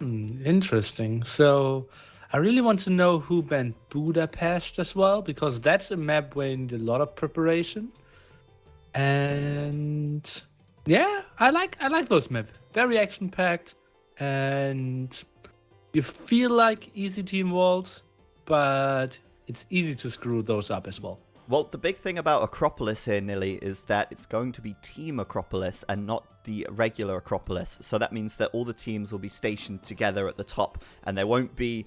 Interesting. So I really want to know who banned Budapest as well, because that's a map where you need a lot of preparation. And yeah, I like those map. Very action packed, and you feel like easy team walls, but it's easy to screw those up as well. Well, the big thing about Acropolis here, Nilly, is that it's going to be Team Acropolis and not the regular Acropolis. So that means that all the teams will be stationed together at the top, and there won't be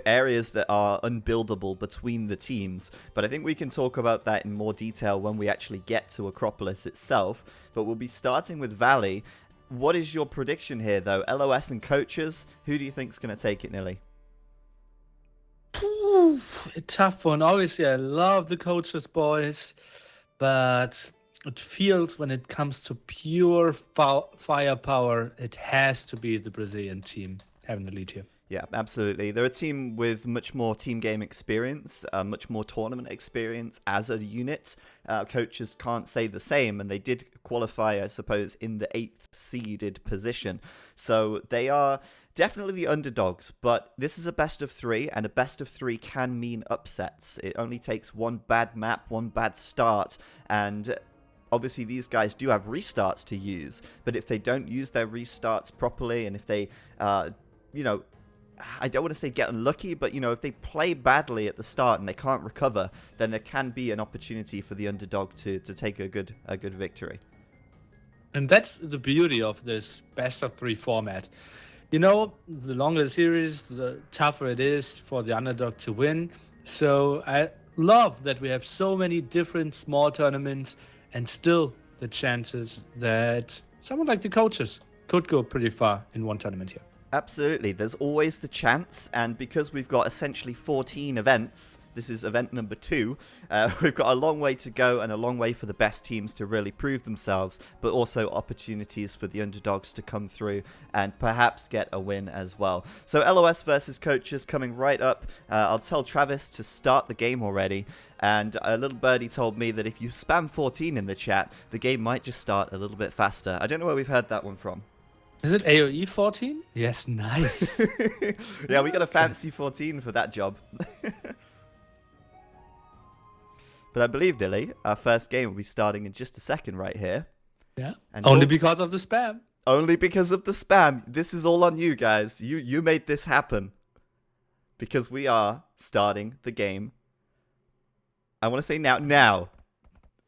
areas that are unbuildable between the teams. But I think we can talk about that in more detail when we actually get to Acropolis itself. But we'll be starting with Valley. What is your prediction here, though? LoS and coaches, who do you think is going to take it, Nilly? Ooh, a tough one. Obviously, I love the coaches, boys, but it feels when it comes to pure firepower, it has to be the Brazilian team having the lead here. Yeah, absolutely. They're a team with much more team game experience, much more tournament experience as a unit. Coaches can't say the same, and they did qualify, I suppose, in the 8th seeded position. So they are definitely the underdogs, but this is a best of 3, and a best of 3 can mean upsets. It only takes one bad map, one bad start, and obviously these guys do have restarts to use, but if they don't use their restarts properly, and if they, you know, I don't want to say get unlucky, but, you know, if they play badly at the start and they can't recover, then there can be an opportunity for the underdog to take a good victory. And that's the beauty of this best of 3 format. You know, the longer the series, the tougher it is for the underdog to win. So I love that we have so many different small tournaments, and still the chances that someone like the coaches could go pretty far in one tournament here. Absolutely, there's always the chance, and because we've got essentially 14 events, this is event number 2, we've got a long way to go and a long way for the best teams to really prove themselves, but also opportunities for the underdogs to come through and perhaps get a win as well. So LoS versus coaches coming right up. I'll tell Travis to start the game already, and a little birdie told me that if you spam 14 in the chat, the game might just start a little bit faster. I don't know where we've heard that one from. Is it AoE 14? Yes, nice. Yeah, we got a fancy 14 for that job. But I believe, Dilly, our first game will be starting in just a second right here. Yeah. And only because of the spam. Only because of the spam. This is all on you guys. You made this happen. Because we are starting the game. I want to say now.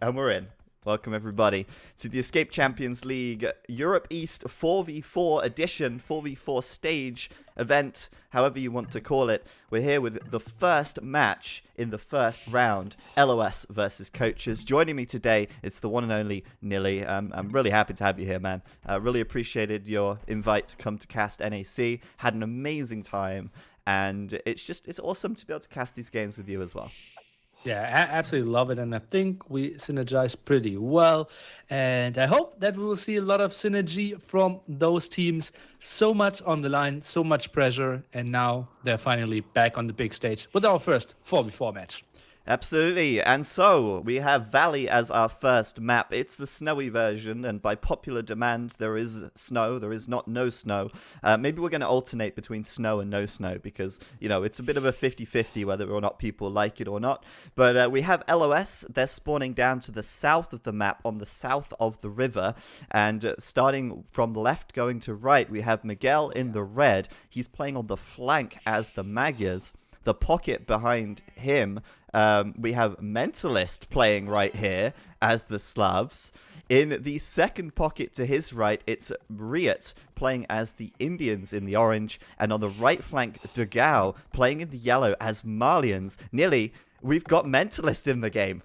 And we're in. Welcome, everybody, to the Escape Champions League Europe East 4v4 edition, 4v4 stage event, however you want to call it. We're here with the first match in the first round, LoS versus coaches. Joining me today, it's the one and only Nilly. I'm really happy to have you here, man. I really appreciated your invite to come to cast NAC. Had an amazing time, and it's awesome to be able to cast these games with you as well. Yeah, I absolutely love it, and I think we synergize pretty well. And I hope that we will see a lot of synergy from those teams. So much on the line, so much pressure, and now they're finally back on the big stage with our first 4v4 match. Absolutely, and so we have Valley as our first map. It's the snowy version, and by popular demand, there is snow, there is not no snow. Maybe we're going to alternate between snow and no snow, because, you know, it's a bit of a 50-50 whether or not people like it or not. But we have LoS, they're spawning down to the south of the map, on the south of the river, and starting from left going to right, we have Miguel in the red. He's playing on the flank as the Magyars. The pocket behind him, we have Mentalist playing right here as the Slavs. In the second pocket to his right, it's Riot playing as the Indians in the orange. And on the right flank, Dugao playing in the yellow as Malians. Nearly, we've got Mentalist in the game.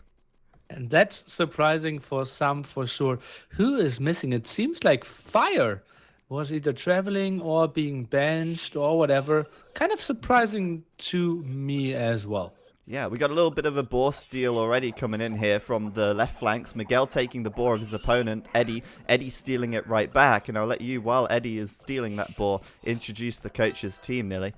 And that's surprising for some, for sure. Who is missing? It seems like Fire was either traveling or being benched or whatever. Kind of surprising to me as well. Yeah, we got a little bit of a boar steal already coming in here from the left flanks. Miguel taking the boar of his opponent, Eddie stealing it right back. And I'll let you, while Eddie is stealing that boar, introduce the coach's team, Nilly.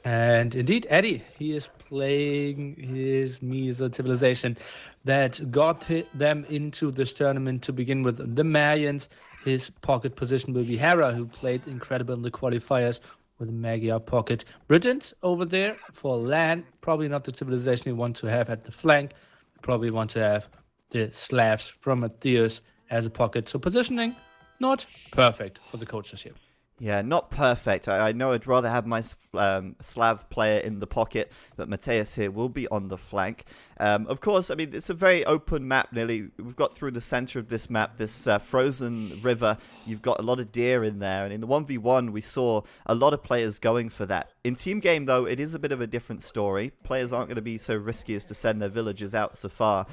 And indeed, Eddie, he is playing his Miso civilization that got them into this tournament to begin with, the Mayans. his pocket position will be Hera, who played incredible in the qualifiers with Magyar pocket. Britons over there for land, probably not the civilization you want to have at the flank. You probably want to have the Slavs from Matthias as a pocket. So positioning, not perfect for the coaches here. Yeah, not perfect. I know I'd rather have my Slav player in the pocket, but Mateus here will be on the flank. Of course, I mean, it's a very open map, nearly. We've got through the center of this map, this frozen river. You've got a lot of deer in there, and in the 1v1, we saw a lot of players going for that. In team game, though, it is a bit of a different story. Players aren't going to be so risky as to send their villagers out so far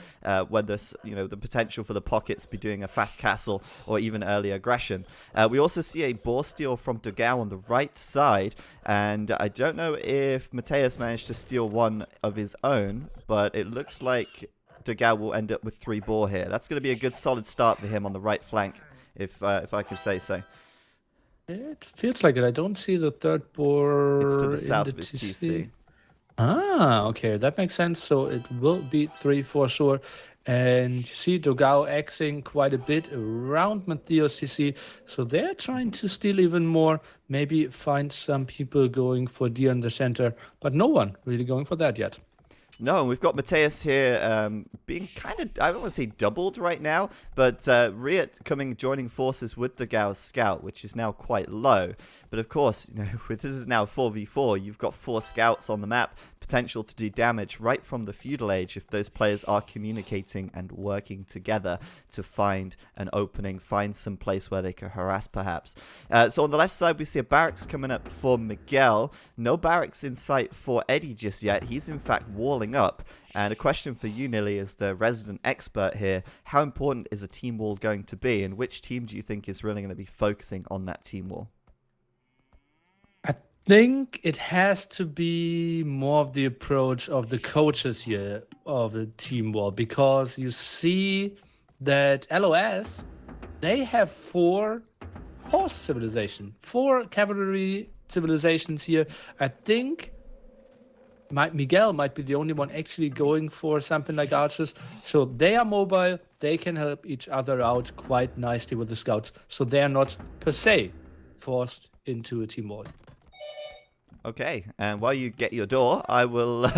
when there's, the potential for the pockets be doing a fast castle or even early aggression. We also see a boar steal from Dogao on the right side, and I don't know if Mateus managed to steal one of his own, but it looks like Dogao will end up with 3 boar here. That's going to be a good solid start for him on the right flank, if I can say so. It feels like it. I don't see the third boar. It's to in the south the of his TC. TC. Ah, okay, that makes sense. So it will be 3 for sure. And you see Dogao axing quite a bit around Matthias CC. So they're trying to steal even more. Maybe find some people going for deer in the center. But no one really going for that yet. No, we've got Mateus here being kind of, I don't want to say doubled right now, but Riot joining forces with the Gao's scout, which is now quite low. But of course, with this is now 4v4, you've got 4 scouts on the map, potential to do damage right from the feudal age if those players are communicating and working together to find an opening, find some place where they can harass perhaps. So on the left side, we see a barracks coming up for Miguel. No barracks in sight for Eddie just yet. He's in fact walling up. And a question for you, Nilly, as the resident expert here, how important is a team wall going to be, and which team do you think is really going to be focusing on that team wall? I think it has to be more of the approach of the coaches here of the team wall, because you see that LoS, they have 4 horse civilization, 4 cavalry civilizations here. I think Miguel might be the only one actually going for something like archers. So they are mobile, they can help each other out quite nicely with the scouts. So they are not per se forced into a team wall. Okay, and while you get your door, I will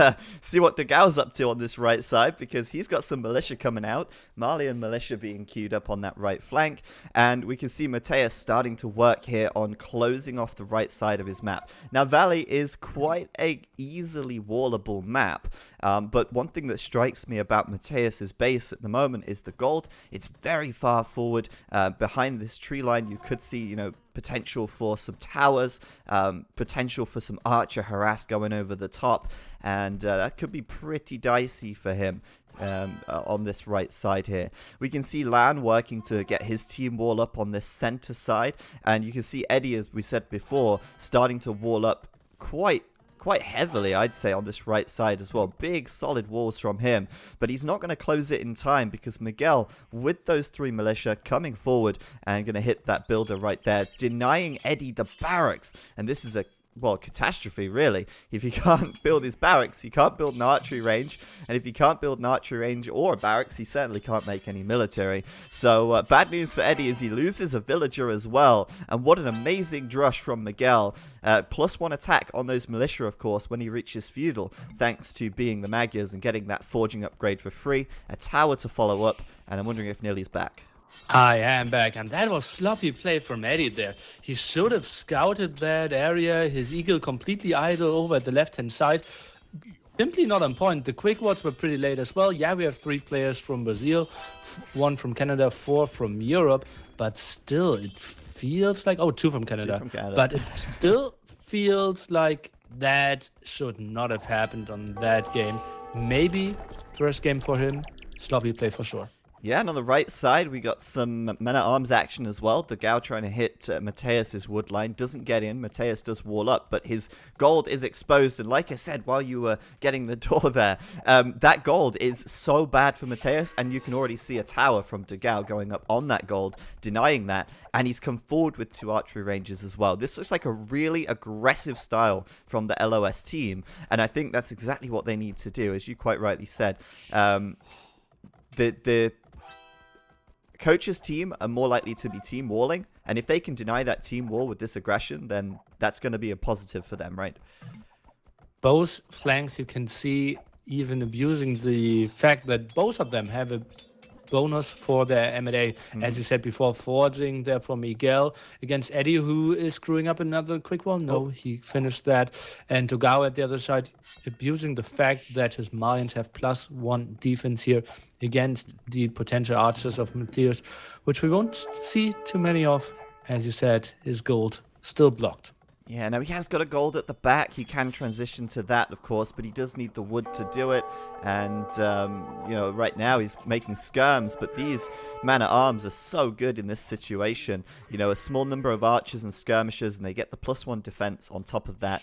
see what Dogao's up to on this right side, because he's got some militia coming out. Malian militia being queued up on that right flank, and we can see Mateus starting to work here on closing off the right side of his map. Now, Valley is quite a easily wallable map, but one thing that strikes me about Mateus's base at the moment is the gold. It's very far forward. Behind this tree line, you could see, potential for some towers, potential for some archer harass going over the top, and that could be pretty dicey for him on this right side here. We can see Lan working to get his team wall up on this center side, and you can see Eddie, as we said before, starting to wall up quite heavily, I'd say, on this right side as well. Big solid walls from him, but he's not going to close it in time, because Miguel, with those 3 militia coming forward and going to hit that builder right there, denying Eddie the barracks. And this is a catastrophe, really. If he can't build his barracks, he can't build an archery range, and if he can't build an archery range or a barracks, he certainly can't make any military. So bad news for Eddie is he loses a villager as well, and what an amazing drush from Miguel. +1 attack on those militia, of course, when he reaches feudal, thanks to being the Magyars and getting that forging upgrade for free, a tower to follow up, and I'm wondering if Nilly's back. I am back, and that was sloppy play from Eddie there. He should have scouted that area, his eagle completely idle over at the left-hand side. Simply not on point. The quick wards were pretty late as well. Yeah, we have 3 players from Brazil, 1 from Canada, 4 from Europe, but still, it feels like... Oh, 2 from Canada. 2 from Canada. But it still feels like that should not have happened on that game. Maybe first game for him, sloppy play for sure. Yeah, and on the right side, we got some men-at-arms action as well. Dogao trying to hit Mateus's wood line. Doesn't get in. Mateus does wall up, but his gold is exposed. And like I said, while you were getting the door there, that gold is so bad for Mateus, and you can already see a tower from Dogao going up on that gold, denying that. And he's come forward with 2 archery ranges as well. This looks like a really aggressive style from the LoS team, and I think that's exactly what they need to do, as you quite rightly said. The Coach's team are more likely to be team walling, and if they can deny that team wall with this aggression, then that's going to be a positive for them, right? Both flanks, you can see, even abusing the fact that both of them have a bonus for their M&A, as you said before, forging there for Miguel against Eddie, who is screwing up another quick one. No, he finished that. And Togao at the other side, abusing the fact that his Malians have +1 defense here against the potential archers of Matthias, which we won't see too many of. As you said, his gold still blocked. Yeah, now he has got a gold at the back. He can transition to that, of course, but he does need the wood to do it. And, you know, right now he's making skirms, but these man-at-arms are so good in this situation. You know, a small number of archers and skirmishers, and they get the +1 defense on top of that,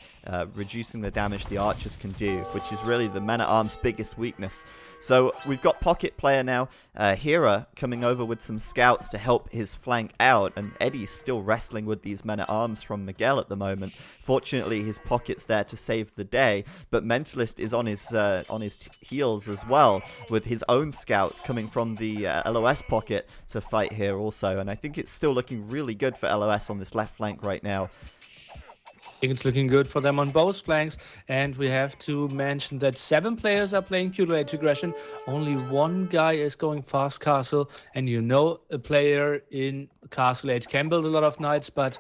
reducing the damage the archers can do, which is really the man-at-arms' biggest weakness. So we've got pocket player now, Hira, coming over with some scouts to help his flank out, and Eddie's still wrestling with these men-at-arms from Miguel at the moment. Fortunately, his pocket's there to save the day, but Mentalist is on his heels as well, with his own scouts coming from the LoS pocket to fight here also, and I think it's still looking really good for LoS on this left flank right now. I think it's looking good for them on both flanks, and we have to mention that 7 players are playing feudal age aggression. Only 1 guy is going fast castle, and you know a player in castle age can build a lot of knights, but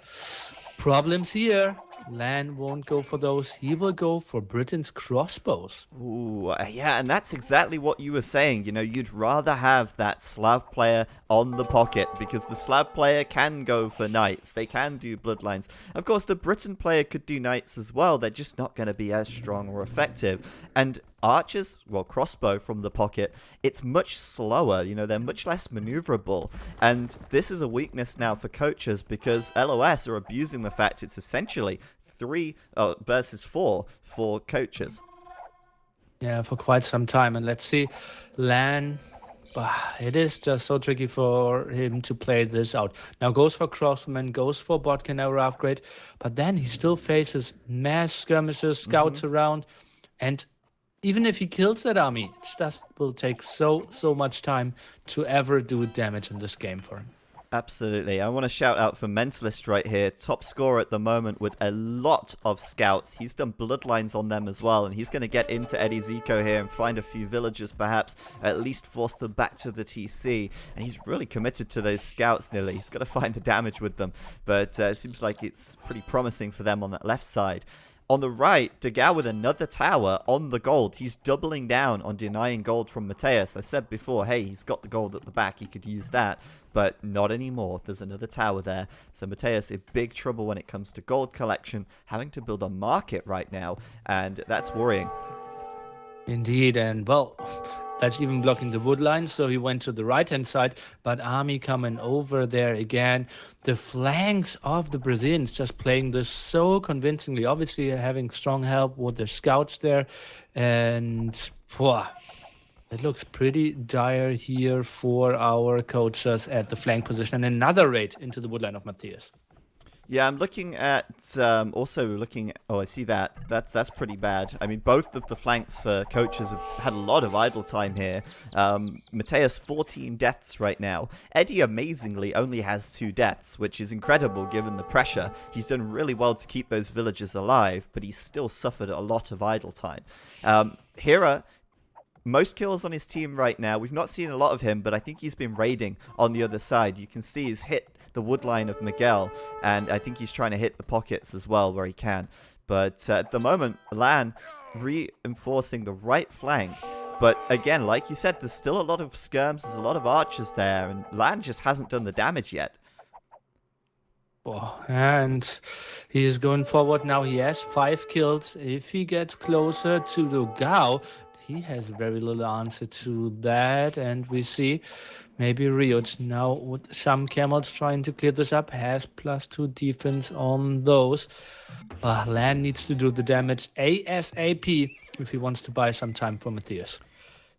problems here. Lan won't go for those. He will go for Britain's crossbows. Ooh, yeah, and that's exactly what you were saying. You know, you'd rather have that Slav player on the pocket, because the Slav player can go for knights. They can do bloodlines. Of course, the Britain player could do knights as well. They're just not going to be as strong or effective. And archers, well, crossbow from the pocket, it's much slower. You know, they're much less maneuverable. And this is a weakness now for coaches, because LoS are abusing the fact it's essentially 3 versus 4 for coaches. Yeah, for quite some time. And let's see, Lan, it is just so tricky for him to play this out. Now goes for Crossman, goes for Botkin Arrow upgrade, but then he still faces mass skirmishes, scouts around, and even if he kills that army, it just will take so much time to ever do damage in this game for him. Absolutely. I want to shout out for Mentalist right here. Top scorer at the moment with a lot of scouts. He's done bloodlines on them as well, and he's going to get into Eddie's eco here and find a few villagers, perhaps at least force them back to the TC. And he's really committed to those scouts nearly. He's got to find the damage with them, but it seems like it's pretty promising for them on that left side. On the right, Degao with another tower on the gold. He's doubling down on denying gold from Mateus. I said before, hey, he's got the gold at the back. He could use that, but not anymore. There's another tower there. So Mateus in big trouble when it comes to gold collection, having to build a market right now, and that's worrying. Indeed, and well, that's even blocking the wood line, so he went to the right-hand side, but army coming over there again. The flanks of the Brazilians just playing this so convincingly, obviously having strong help with their scouts there, and it looks pretty dire here for our coaches at the flank position, and another raid into the woodline of Matthias. Yeah, I'm looking at, oh, I see that. That's pretty bad. I mean, both of the flanks for coaches have had a lot of idle time here. Mateus, 14 deaths right now. Eddie, amazingly, only has 2 deaths, which is incredible given the pressure. He's done really well to keep those villagers alive, but he's still suffered a lot of idle time. Hira, most kills on his team right now. We've not seen a lot of him, but I think he's been raiding on the other side. You can see he's hit the woodline of Miguel, and I think he's trying to hit the pockets as well where he can. But at the moment, Lan reinforcing the right flank. But again, like you said, there's still a lot of skirms, there's a lot of archers there, and Lan just hasn't done the damage yet. Oh, and he's going forward now. He has 5 kills. If he gets closer to the Gao, he has very little answer to that, and we see maybe Riot now with some camels trying to clear this up, has +2 defense on those. But Lan needs to do the damage ASAP if he wants to buy some time for Matthias.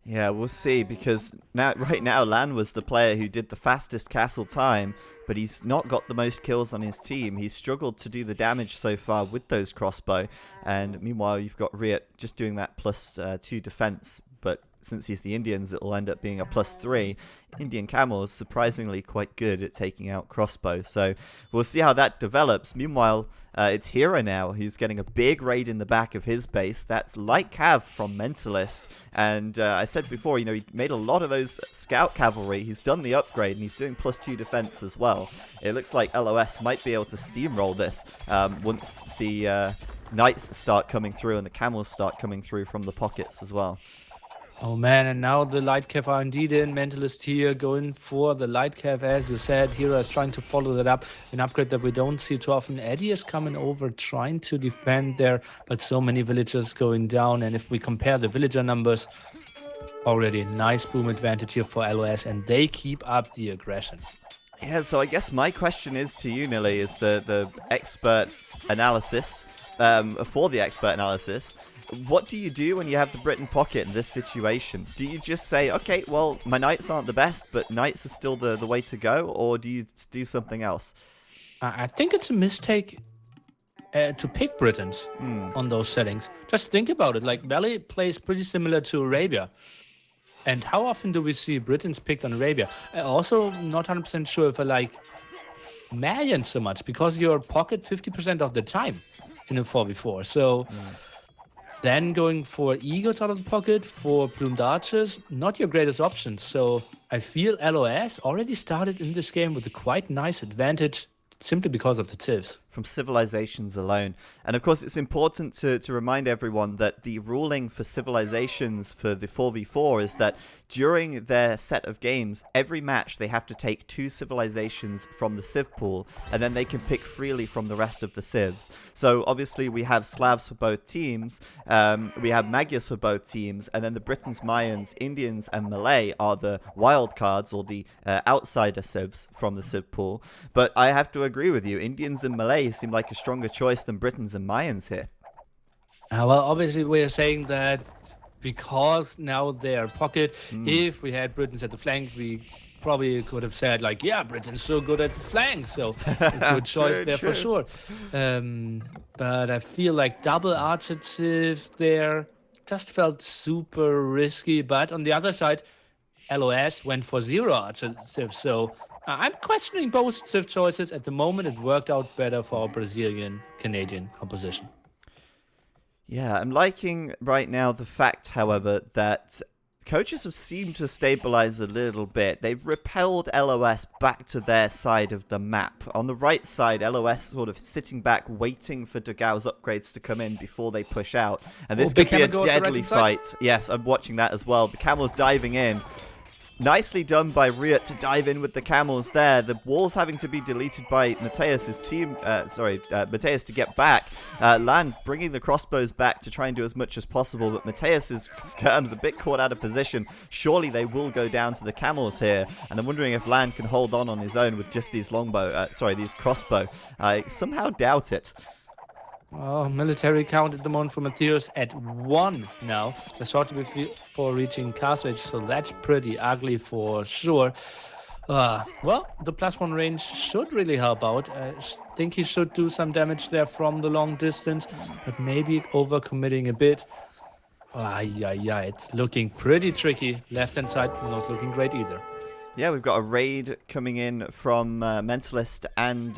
Yeah, we'll see, because right now Lan was the player who did the fastest castle time, but he's not got the most kills on his team. He's struggled to do the damage so far with those crossbow, and meanwhile you've got Riot just doing that +2 defense, but since he's the Indians, it'll end up being a +3. Indian Camels surprisingly quite good at taking out crossbow, so we'll see how that develops. Meanwhile, it's Hera now who's getting a big raid in the back of his base. That's light cav from Mentalist, and I said before, he made a lot of those scout cavalry. He's done the upgrade and he's doing +2 defense as well. It looks like LoS might be able to steamroll this once the knights start coming through and the camels start coming through from the pockets as well. Oh man, and now the light cav are indeed in. Mentalist here going for the light cav, as you said. Hera is trying to follow that up. An upgrade that we don't see too often. Eddie is coming over, trying to defend there, but so many villagers going down. And if we compare the villager numbers, already a nice boom advantage here for LoS, and they keep up the aggression. Yeah, so I guess my question is to you, Millie, is the expert analysis, for the expert analysis. What do you do when you have the Britain pocket in this situation? Do you just say, okay, well, my knights aren't the best, but knights are still the way to go, or do you do something else? I think it's a mistake to pick Britons on those settings. Just think about it. Like, Valley plays pretty similar to Arabia. And how often do we see Britons picked on Arabia? Also, not 100% sure if I like Malian so much, because you're pocket 50% of the time in a 4v4. So... Then going for Eagles out of the pocket, for Plumed Archers, not your greatest option. So I feel LoS already started in this game with a quite nice advantage simply because of the tips. From civilizations alone. And of course, it's important to remind everyone that the ruling for civilizations for the 4v4 is that during their set of games, every match they have to take 2 civilizations from the civ pool, and then they can pick freely from the rest of the civs. So obviously we have Slavs for both teams, we have Magyars for both teams, and then the Britons, Mayans, Indians, and Malay are the wild cards, or the outsider civs from the civ pool. But I have to agree with you, Indians and Malay seem like a stronger choice than Britons and Mayans here. Well, obviously we're saying that because now they are pocket. If we had Britons at the flank, we probably could have said, like, yeah, Britain's so good at the flank, so a good choice there for sure. But I feel like double archer civs there just felt super risky. But on the other side, LoS went for 0 archer civs, so I'm questioning both civ choices. At the moment, it worked out better for our Brazilian-Canadian composition. Yeah, I'm liking right now the fact, however, that coaches have seemed to stabilize a little bit. They've repelled LoS back to their side of the map. On the right side, LoS sort of sitting back, waiting for Dogau's upgrades to come in before they push out. And this could be a deadly fight. Yes, I'm watching that as well. The Camel's diving in. Nicely done by Riot to dive in with the camels there. The wall's having to be deleted by Mateus's team. Mateus to get back. Land bringing the crossbows back to try and do as much as possible, but Mateus's skirm's a bit caught out of position. Surely they will go down to the camels here, and I'm wondering if Land can hold on his own with just these these crossbow. I somehow doubt it. Oh, military count at the moment for Mateus at 1 now. The short before reaching castle edge, so that's pretty ugly for sure. Well, the +1 range should really help out. I think he should do some damage there from the long distance, but maybe overcommitting a bit. Yeah, it's looking pretty tricky. Left-hand side, not looking great either. Yeah, we've got a raid coming in from Mentalist and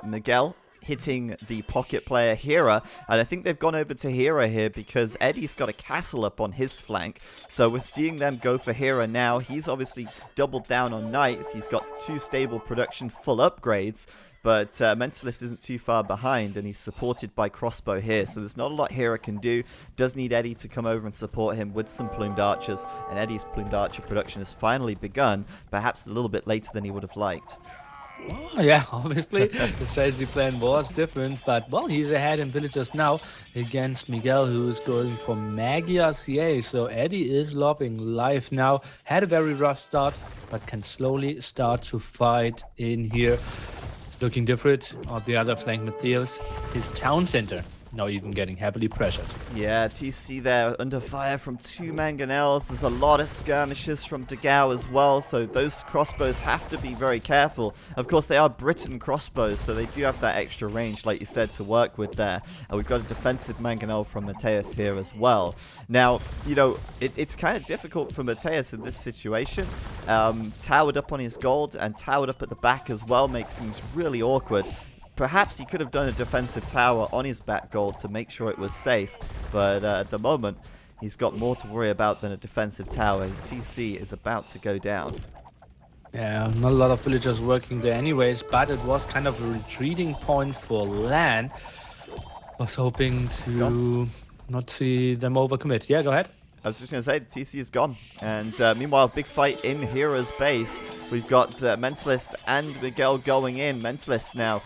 Miguel, hitting the pocket player Hera, and I think they've gone over to Hera here because Eddie's got a castle up on his flank, so we're seeing them go for Hera now. He's obviously doubled down on knights. He's got 2 stable production full upgrades, but Mentalist isn't too far behind, and he's supported by crossbow here, so there's not a lot Hera can do. Does need Eddie to come over and support him with some plumed archers, and Eddie's plumed archer production has finally begun, perhaps a little bit later than he would have liked. Oh, yeah, obviously the strategy plan was different, but well, he's ahead in villagers now against Miguel, who's going for Magyar CA. So Eddie is loving life now. Had a very rough start, but can slowly start to fight in here. Looking different on the other flank, Mateus. His town center now even getting heavily pressured. Yeah, TC there under fire from 2 mangonels. There's a lot of skirmishes from Degao as well, so those crossbows have to be very careful. Of course, they are Britain crossbows, so they do have that extra range, like you said, to work with there. We've got a defensive mangonel from Mateus here as well. Now, you know, it's kind of difficult for Mateus in this situation. Towered up on his gold and towered up at the back as well makes things really awkward. Perhaps he could have done a defensive tower on his back gold to make sure it was safe, but at the moment, he's got more to worry about than a defensive tower. His TC is about to go down. Yeah, not a lot of villagers working there anyways, but it was kind of a retreating point for LAN. Was hoping to not see them overcommit. Yeah, go ahead. I was just going to say, the TC is gone. And meanwhile, big fight in Hera's base. We've got Mentalist and Miguel going in. Mentalist now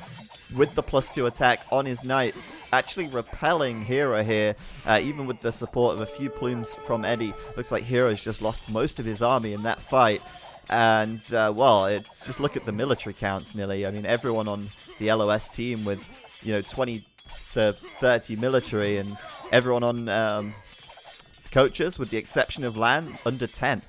with the +2 attack on his knights, actually repelling Hera here, even with the support of a few plumes from Eddie. Looks like Hera's just lost most of his army in that fight. And, well, it's just look at the military counts, nearly. I mean, everyone on the LoS team with, you know, 20 to 30 military, and everyone on coaches, with the exception of LAN, under 10.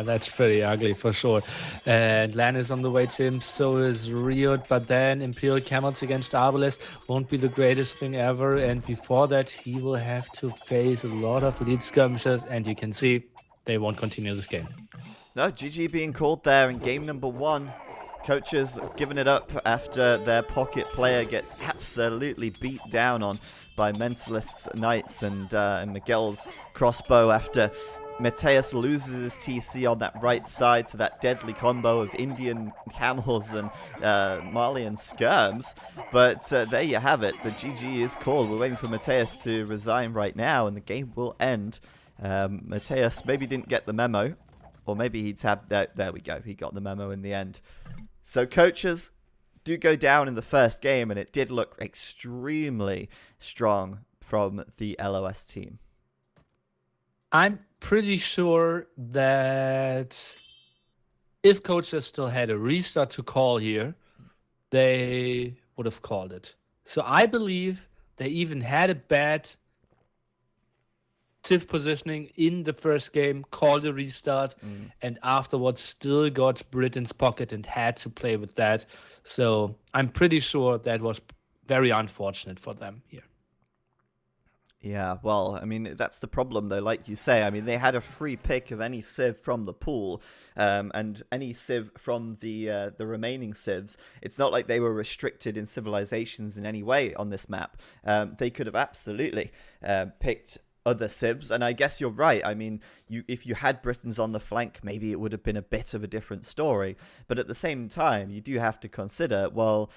That's pretty ugly for sure. And LAN is on the way to him, so is Riot, but then Imperial Camels against Arbalest won't be the greatest thing ever. And before that, he will have to face a lot of elite skirmishers, and you can see they won't continue this game. No, GG being called there in game number 1. Coaches giving it up after their pocket player gets absolutely beat down on by Mentalist's Knights and Miguel's crossbow after Mateus loses his TC on that right side to that deadly combo of Indian camels and Malian skirms. But there you have it. The GG is called. We're waiting for Mateus to resign right now, and the game will end. Mateus maybe didn't get the memo, or maybe he tabbed. There we go. He got the memo in the end. So coaches do go down in the first game, and it did look extremely strong from the LoS team. I'm pretty sure that if coaches still had a restart to call here, they would have called it. So I believe they even had a bad Civ positioning in the first game, called a restart, and afterwards still got Britain's pocket and had to play with that. So I'm pretty sure that was very unfortunate for them here. Yeah, well, I mean, that's the problem, though, like you say. I mean, they had a free pick of any civ from the pool, and any civ from the remaining civs. It's not like they were restricted in civilizations in any way on this map. They could have absolutely picked other civs, and I guess you're right. I mean, if you had Britons on the flank, maybe it would have been a bit of a different story. But at the same time, you do have to consider, well,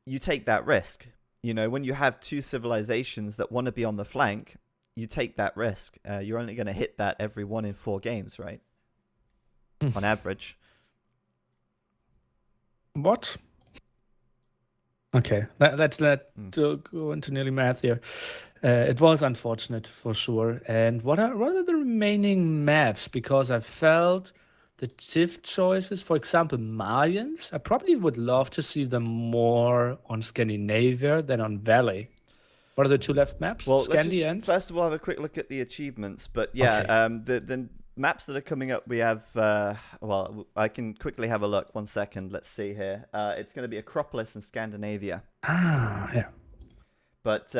you take that risk. You know, when you have 2 civilizations that want to be on the flank, you take that risk. You're only going to hit that every 1 in 4 games, right? On average. What? Okay, let's go into nearly math here. It was unfortunate for sure. And what are the remaining maps? Because I felt the Civ choices, for example, Malians, I probably would love to see them more on Scandinavia than on Valley. What are the 2 left maps? Well, let's Scandi and first of all have a quick look at the achievements. But yeah, okay. The maps that are coming up, we have, well, I can quickly have a look. 1 second. Let's see here. It's going to be Acropolis in Scandinavia. Ah, yeah. But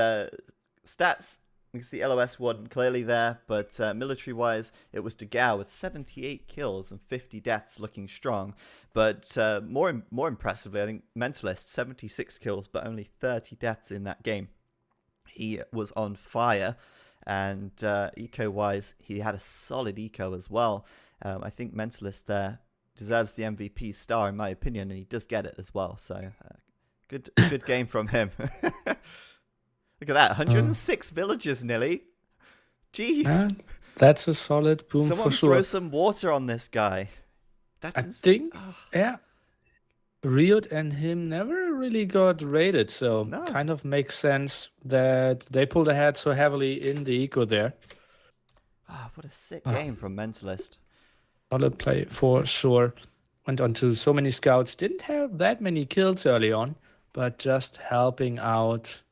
stats, you can see LoS one clearly there, but military-wise, it was Degao with 78 kills and 50 deaths, looking strong. But more impressively, I think Mentalist, 76 kills, but only 30 deaths in that game. He was on fire, and eco-wise, he had a solid eco as well. I think Mentalist there deserves the MVP star, in my opinion, and he does get it as well. So, good game from him. Look at that, 106 villagers, Nilly. Jeez. That's a solid boom Someone for sure. throw some water on this guy. I think, yeah, Riot and him never really got raided, so kind of makes sense that they pulled ahead so heavily in the eco there. What a sick game from Mentalist. Solid play for sure. Went on to so many scouts. Didn't have that many kills early on, but just helping out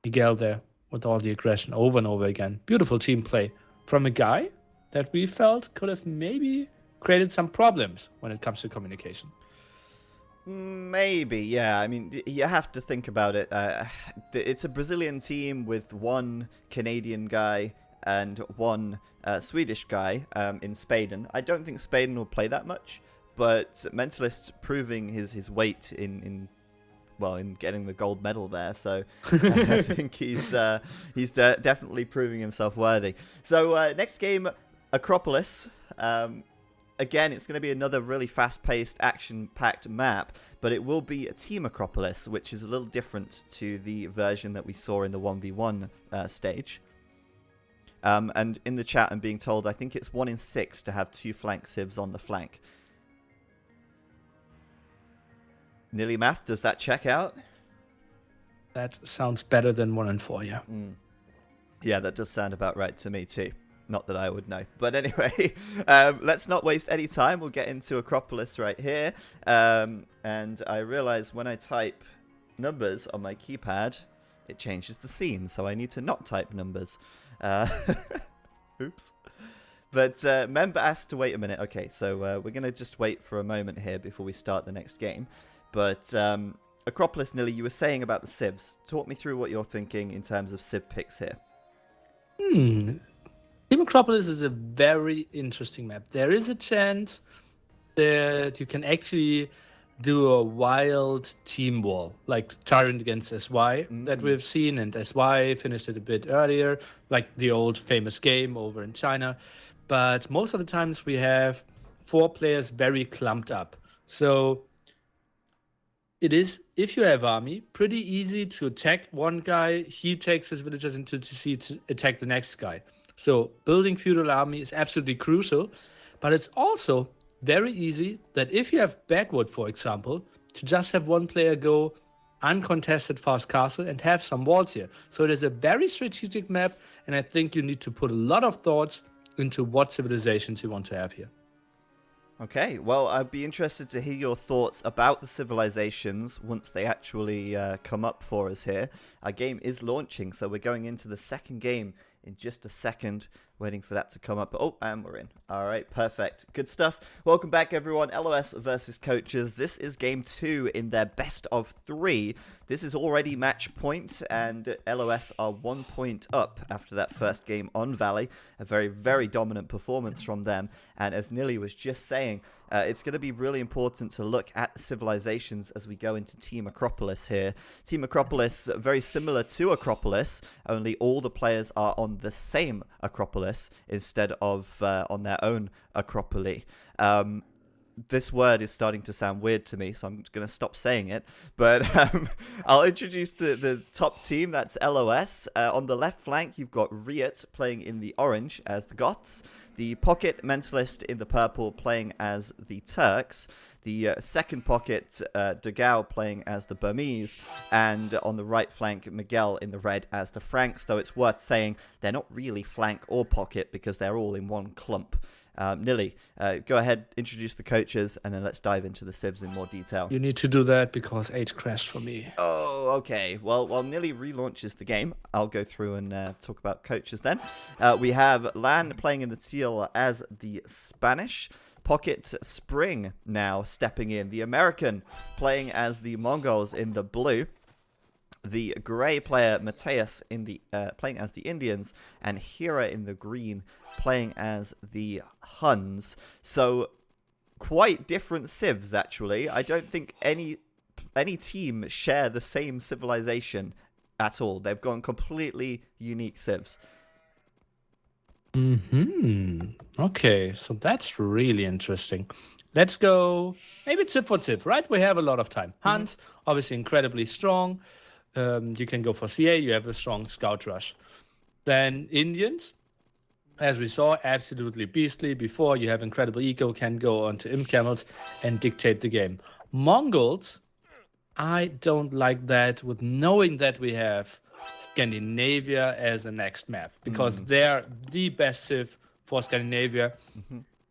Miguel there with all the aggression over and over again. Beautiful team play from a guy that we felt could have maybe created some problems when it comes to communication. Maybe, yeah. I mean, you have to think about it. It's a Brazilian team with one Canadian guy and one Swedish guy in Spaden. I don't think Spaden will play that much, but Mentalist proving his weight in getting the gold medal there. So I think he's definitely proving himself worthy. So next game, Acropolis. Again, it's going to be another really fast-paced, action-packed map, but it will be a Team Acropolis, which is a little different to the version that we saw in the 1v1 stage. And in the chat, I'm being told, I think it's 1 in 6 to have 2 flank civs on the flank. Nilly Math, does that check out? That sounds better than 1 in 4, yeah. Yeah, that does sound about right to me too. Not that I would know. But anyway, let's not waste any time. We'll get into Acropolis right here. And I realize when I type numbers on my keypad, it changes the scene. So I need to not type numbers. Oops. But member asked to wait a minute. Okay, so we're going to just wait for a moment here before we start the next game. But Acropolis, Nilly, you were saying about the civs. Talk me through what you're thinking in terms of civ picks here. Team Acropolis is a very interesting map. There is a chance that you can actually do a wild team wall, like Tyrant against SY that we've seen, and SY finished it a bit earlier, like the old famous game over in China. But most of the times we have 4 players very clumped up. So it is, if you have army, pretty easy to attack one guy, he takes his villagers into TC to attack the next guy. So building feudal army is absolutely crucial, but it's also very easy that if you have Backwood, for example, to just have one player go uncontested fast castle and have some walls here. So it is a very strategic map, and I think you need to put a lot of thoughts into what civilizations you want to have here. Okay, well, I'd be interested to hear your thoughts about the civilizations once they actually come up for us here. Our game is launching, so we're going into the second game in just a second, waiting for that to come up. Oh, and we're in. All right, perfect. Good stuff. Welcome back, everyone. LoS versus Coaches. This is game 2 in their best of 3. This is already match point, and LoS are 1 point up after that first game on Valley. A very, very dominant performance from them. And as Nilly was just saying, it's going to be really important to look at the civilizations as we go into Team Acropolis here. Team Acropolis, very similar to Acropolis, only all the players are on the same Acropolis instead of on their own Acropoli. This word is starting to sound weird to me, so I'm going to stop saying it. But I'll introduce the top team. That's LoS. On the left flank, you've got Riot playing in the orange as the Goths. The Pocket Mentalist in the purple playing as the Turks. The second pocket, Dagao playing as the Burmese, and on the right flank, Miguel in the red as the Franks, though it's worth saying they're not really flank or pocket because they're all in one clump. Nilly, go ahead, introduce the coaches, and then let's dive into the civs in more detail. You need to do that because H crashed for me. Oh, okay. Well, while Nilly relaunches the game, I'll go through and talk about coaches then. We have Lan playing in the teal as the Spanish. Pocket Spring now stepping in. The American playing as the Mongols in the blue. The grey player Mateus in the playing as the Indians, and Hira in the green playing as the Huns. So quite different civs actually. I don't think any team share the same civilization at all. They've gone completely unique civs. Okay, so that's really interesting. Let's go maybe tip for tip, right? We have a lot of time. Huns, obviously incredibly strong. You can go for CA, you have a strong scout rush. Then Indians, as we saw, absolutely beastly. Before, you have incredible eco, can go onto imp camels and dictate the game. Mongols, I don't like that with knowing that we have Scandinavia as the next map, because they're the best civ for Scandinavia.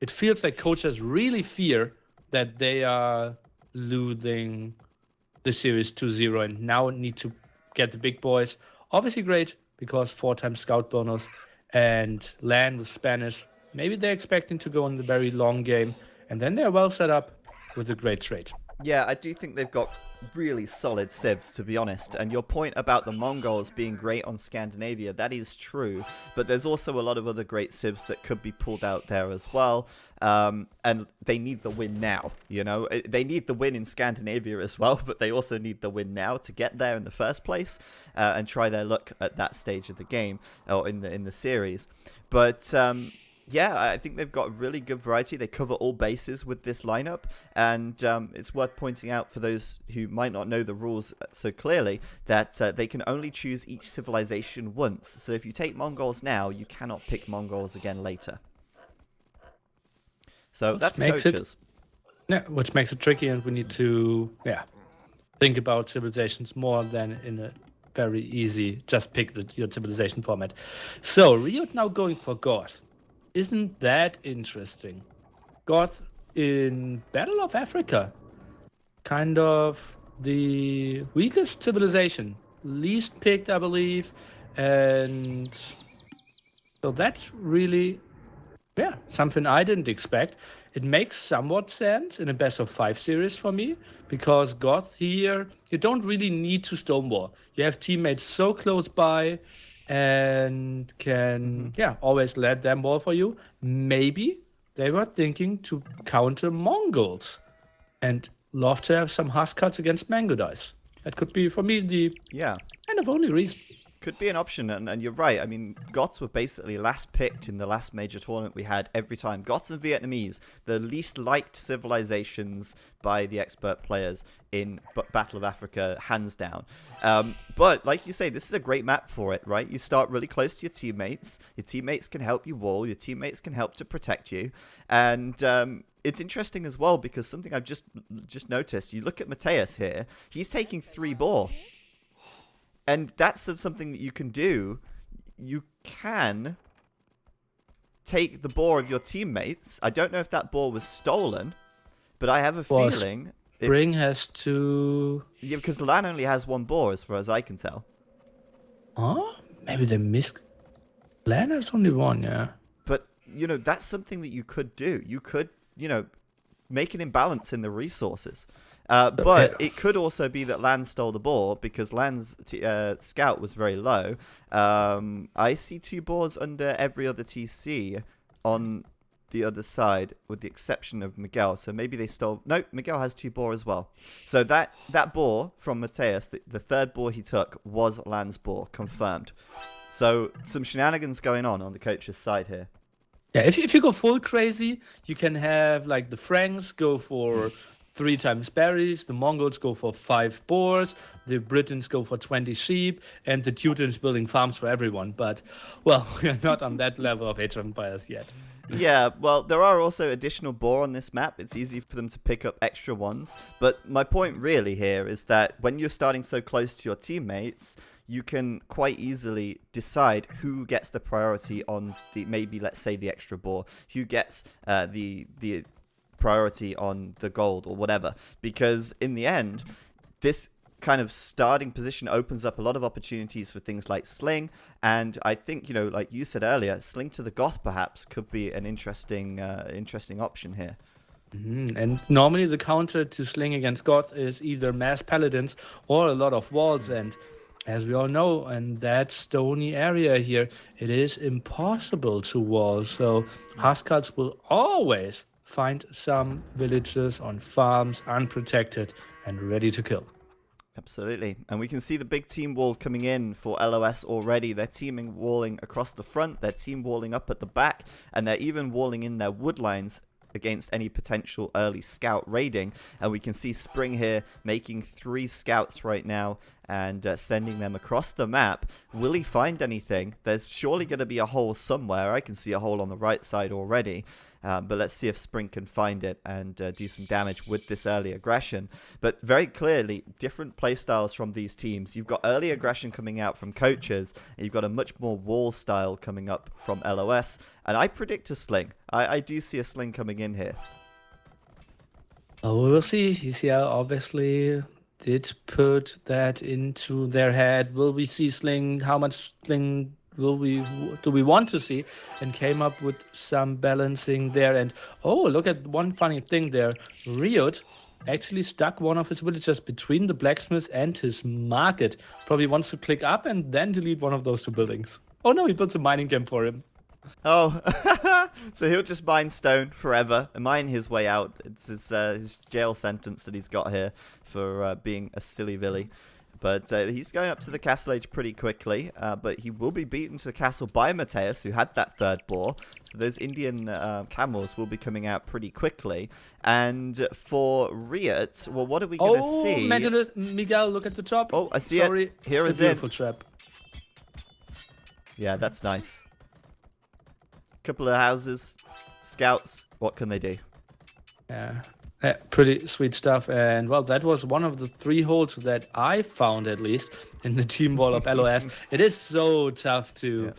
It feels like coaches really fear that they are losing the series 2-0 and now need to get the big boys Obviously great because 4 times scout bonus and land with Spanish. Maybe they're expecting to go in the very long game, and then they're well set up with a great trade. Yeah, I do think they've got really solid civs, to be honest. And your point about the Mongols being great on Scandinavia, that is true. But there's also a lot of other great civs that could be pulled out there as well. And they need the win now, you know? They need the win in Scandinavia as well, but they also need the win now to get there in the first place and try their luck at that stage of the game or in the series. But yeah, I think they've got a really good variety. They cover all bases with this lineup, and it's worth pointing out for those who might not know the rules so clearly that they can only choose each civilization once. So if you take Mongols now, you cannot pick Mongols again later. So that's coaches. Which makes it tricky, and we need to think about civilizations more than in a very easy just pick your civilization format. So Rio now going for Goth. Isn't that interesting? Goth in Battle of Africa. Kind of the weakest civilization. Least picked, I believe. And so that's really, something I didn't expect. It makes somewhat sense in a best of 5 series for me, because Goth here, you don't really need to stonewall. You have teammates so close by and can always let them wall for you. Maybe they were thinking to counter Mongols and love to have some Huskats against Mango Dice. That could be, for me, the kind of only reason. Could be an option, and you're right. I mean, Goths were basically last picked in the last major tournament we had every time. Goths and Vietnamese, the least liked civilizations by the expert players in Battle of Africa, hands down. But like you say, this is a great map for it, right? You start really close to your teammates. Your teammates can help you wall. Your teammates can help to protect you. And it's interesting as well because something I've just noticed. You look at Mateus here. He's taking 3 boar. And that's something that you can do. You can take the boar of your teammates. I don't know if that boar was stolen, but I have a feeling... Spring has 2... Yeah, because Lan only has 1 boar, as far as I can tell. Oh, maybe they missed... Lan has only 1, yeah. But, you know, that's something that you could do. You could, you know, make an imbalance in the resources. But it could also be that Lan stole the boar because Lan's scout was very low. I see 2 boars under every other TC on the other side, with the exception of Miguel. So maybe they stole... No, Miguel has 2 boar as well. So that boar from Mateus, the 3rd boar he took, was Lan's boar, confirmed. So some shenanigans going on the coach's side here. Yeah, if you go full crazy, you can have like the Franks go for 3 times berries, the Mongols go for 5 boars, the Britons go for 20 sheep, and the Teutons building farms for everyone. But, well, we are not on that level of Age of Empires yet. Yeah, well, there are also additional boar on this map. It's easy for them to pick up extra ones. But my point really here is that when you're starting so close to your teammates, you can quite easily decide who gets the priority on the, maybe, let's say, the extra boar, who gets the priority on the gold or whatever, because in the end this kind of starting position opens up a lot of opportunities for things like Sling, and I think, you know, like you said earlier, Sling to the Goth perhaps could be an interesting option here. And normally the counter to Sling against Goth is either mass paladins or a lot of walls, and as we all know, in that stony area here, it is impossible to wall, so Huskats will always find some villages on farms unprotected and ready to kill. Absolutely. And we can see the big team wall coming in for LoS already. They're teaming walling across the front, they're team walling up at the back, and they're even walling in their wood lines against any potential early scout raiding. And we can see Spring here making 3 scouts right now and sending them across the map. Will he find anything? There's surely going to be a hole somewhere. I can see a hole on the right side already. But let's see if Spring can find it and do some damage with this early aggression. But very clearly, different playstyles from these teams. You've got early aggression coming out from coaches, and you've got a much more wall style coming up from LoS. And I predict a Sling. I do see a Sling coming in here. Oh, we'll see. ECL obviously did put that into their head. Will we see Sling? How much Sling do we want to see? And came up with some balancing there. And oh, look at one funny thing there. Riot actually stuck one of his villagers between the blacksmith and his market. Probably wants to click up and then delete one of those two buildings. Oh no, he puts a mining camp for him. Oh, so he'll just mine stone forever and mine his way out. It's his jail sentence that he's got here for being a silly villy. But he's going up to the castle age pretty quickly, but he will be beaten to the castle by Mateus, who had that third boar. So those Indian camels will be coming out pretty quickly. And for Riot, well, what are we going to see? Oh, Miguel, look at the top. Oh, I see it. Here is it. Beautiful trap. Yeah, that's nice. Couple of houses, scouts. What can they do? Yeah. Pretty sweet stuff. And well, that was one of the 3 holes that I found, at least, in the team wall of LoS. It is so tough to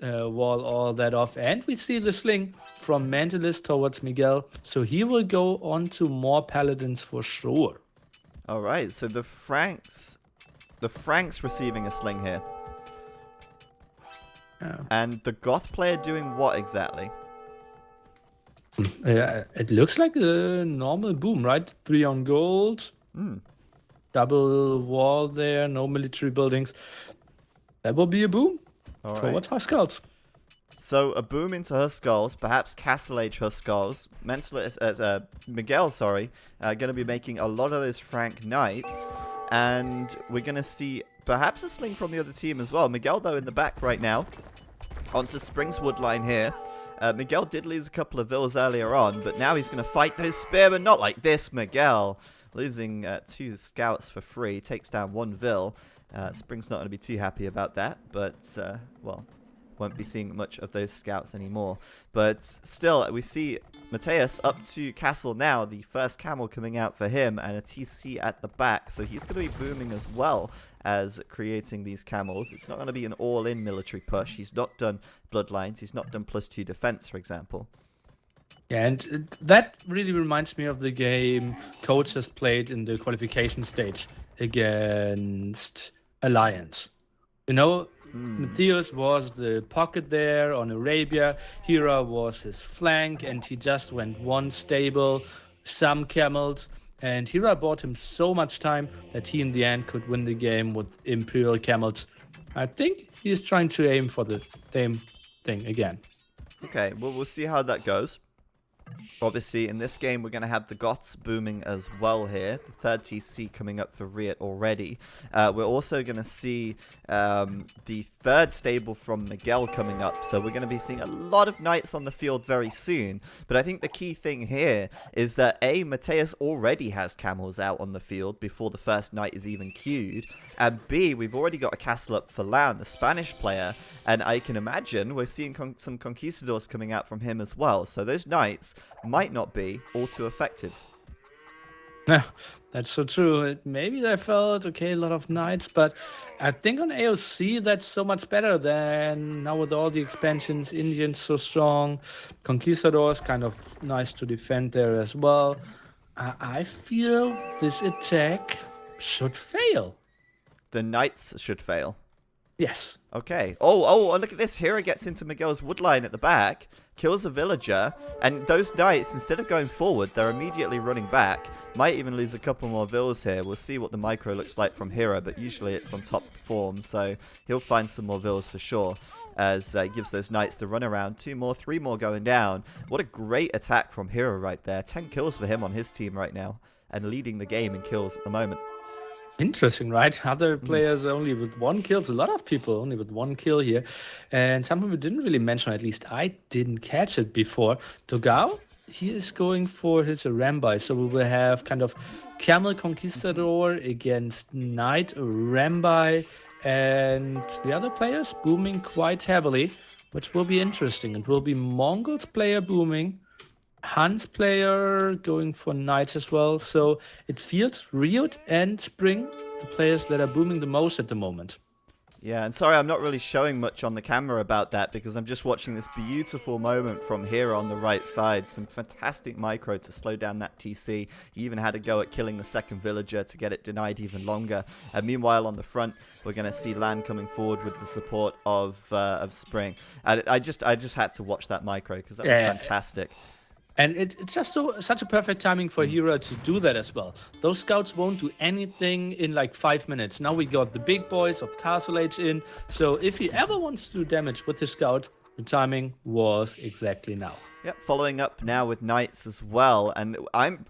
wall all that off. And we see the sling from Mantilus towards Miguel. So he will go on to more paladins for sure. All right, so the Franks receiving a sling here. Yeah. And the Goth player doing what exactly? It looks like a normal boom, right? 3 on gold. Double wall there, no military buildings. That will be a boom towards Huskarls. So a boom into Huskarls, perhaps Castle Age Huskarls. Miguel, going to be making a lot of those Frank Knights. And we're going to see perhaps a sling from the other team as well. Miguel, though, in the back right now. Onto Springs Woodline here. Miguel did lose a couple of vills earlier on, but now he's going to fight those spearmen. Not like this, Miguel. Losing 2 scouts for free. Takes down 1 vill. Spring's not going to be too happy about that, but, well, won't be seeing much of those scouts anymore. But still, we see Mateus up to castle now. The first camel coming out for him, and a TC at the back. So he's going to be booming as well as creating these camels. It's not going to be an all-in military push. He's not done bloodlines. He's not done +2 defense, for example. Yeah, and that really reminds me of the game Coach has played in the qualification stage against Alliance. You know, Matthias was the pocket there on Arabia. Hira was his flank, and he just went one stable, some camels. And Hira bought him so much time that he, in the end, could win the game with Imperial Camels. I think he's trying to aim for the same thing again. Okay, well, we'll see how that goes. Obviously, in this game, we're going to have the Goths booming as well here. The 3rd TC coming up for Riot already. We're also going to see the 3rd stable from Miguel coming up. So we're going to be seeing a lot of knights on the field very soon. But I think the key thing here is that A, Mateus already has camels out on the field before the first knight is even queued. And B, we've already got a castle up for Lan, the Spanish player. And I can imagine we're seeing some conquistadors coming out from him as well. So those knights might not be all too effective. Yeah, that's so true. Maybe they felt, okay, a lot of knights, but I think on AOC that's so much better than now with all the expansions. Indians so strong, conquistadors kind of nice to defend there as well. I feel this attack should fail. The knights should fail. Yes. Okay. Oh, look at this. Hira gets into Miguel's woodline at the back, kills a villager, and those knights, instead of going forward, they're immediately running back. Might even lose a couple more vills here. We'll see what the micro looks like from Hira, but usually it's on top form, so he'll find some more vills for sure, as he gives those knights the run around. 2 more, 3 more going down. What a great attack from Hira right there. 10 kills for him on his team right now, and leading the game in kills at the moment. Interesting, right? Other players only with 1 kill. A lot of people only with 1 kill here. And some people didn't really mention, at least I didn't catch it before. Togao, he is going for his Rambai. So we will have kind of Camel Conquistador against Knight Rambai. And the other players booming quite heavily, which will be interesting. It will be Mongols player booming. Hans player going for knights as well. So it feels Riot and Spring, the players that are booming the most at the moment. Yeah, and sorry, I'm not really showing much on the camera about that because I'm just watching this beautiful moment from here on the right side. Some fantastic micro to slow down that TC. He even had a go at killing the second villager to get it denied even longer. And meanwhile, on the front, we're going to see Lan coming forward with the support of Spring. And I just had to watch that micro because that was fantastic. And it's just such a perfect timing for Hero to do that as well. Those scouts won't do anything in like 5 minutes. Now we got the big boys of Castle Age in. So if he ever wants to do damage with his scout, the timing was exactly now. Yep, following up now with Knights as well, and I'm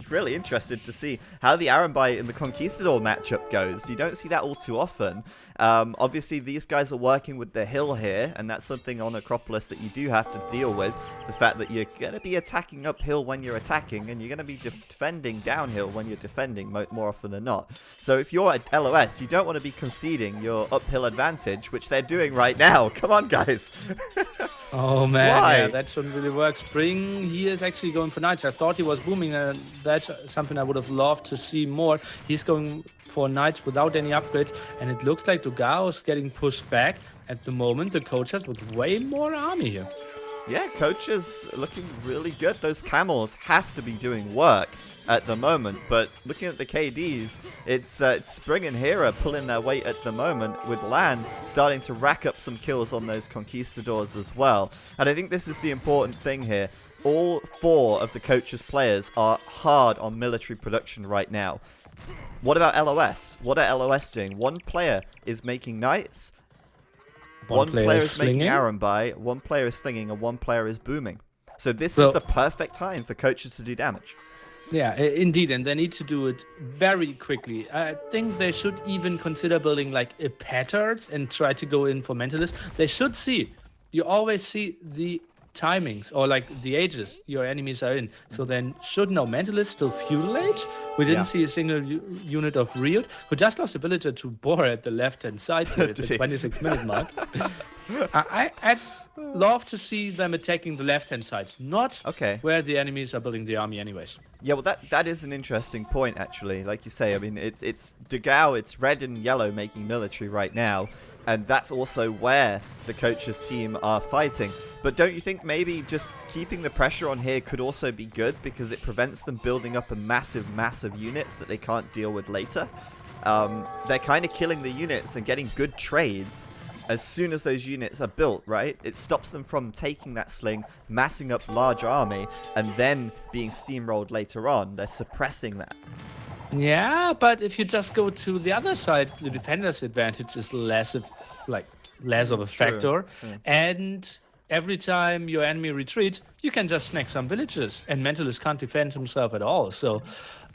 really interested to see how the Arambai and the Conquistador matchup goes. You don't see that all too often. Obviously, these guys are working with the hill here, and that's something on Acropolis that you do have to deal with. The fact that you're going to be attacking uphill when you're attacking, and you're going to be defending downhill when you're defending more often than not. So if you're at LoS, you don't want to be conceding your uphill advantage, which they're doing right now. Come on, guys. Oh man, Why? yeah, that shouldn't really work. Spring, he is actually going for Knights. I thought he was booming, and that's something I would have loved to see more. He's going for Knights without any upgrades, and it looks like Dogao is getting pushed back. At the moment, the coach has with way more army here. Yeah, Coach is looking really good. Those camels have to be doing work at the moment, but looking at the KDs, it's Spring and Hera pulling their weight at the moment, with Lan starting to rack up some kills on those Conquistadors as well. And I think this is the important thing here. All 4 of the Coach's players are hard on military production right now. What about LoS? What are LoS doing? One player is making Knights, one player is making Arambai, one player is slinging, and one player is booming. So this is the perfect time for Coaches to do damage. Yeah, indeed, and they need to do it very quickly. I think they should even consider building like a patterns and try to go in for Mentalist. They should see. You always see the timings or like the ages your enemies are in. So then should know Mentalist still feudal age. We didn't see a single unit of Riot, who just lost a villager to Bor at the left-hand side here at the 26-minute mark. I'd love to see them attacking the left-hand side, not where the enemies are building the army anyways. Yeah, well, that is an interesting point, actually. Like you say, I mean, it's Dogao, it's red and yellow making military right now, and that's also where the Coach's team are fighting. But don't you think maybe just keeping the pressure on here could also be good, because it prevents them building up a massive units that they can't deal with later? They're kind of killing the units and getting good trades as soon as those units are built, right? It stops them from taking that sling, massing up large army, and then being steamrolled later on. They're suppressing that. Yeah, but if you just go to the other side, the defender's advantage is less of a factor. True. And every time your enemy retreats, you can just snag some villages, and Mentalist can't defend himself at all. So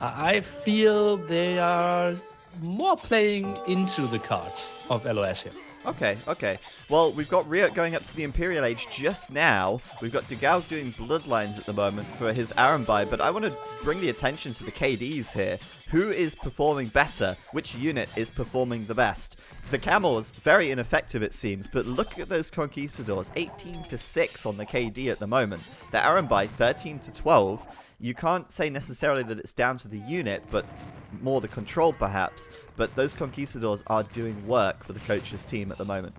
I feel they are more playing into the cards of LoS here. Okay. Well, we've got Riot going up to the Imperial Age just now. We've got Dogao doing Bloodlines at the moment for his Arambai, but I want to bring the attention to the KDs here. Who is performing better? Which unit is performing the best? The Camels, very ineffective it seems, but look at those Conquistadors, 18-6 on the KD at the moment. The Arambai, 13-12. You can't say necessarily that it's down to the unit, but more the control perhaps, but those Conquistadors are doing work for the Coach's team at the moment.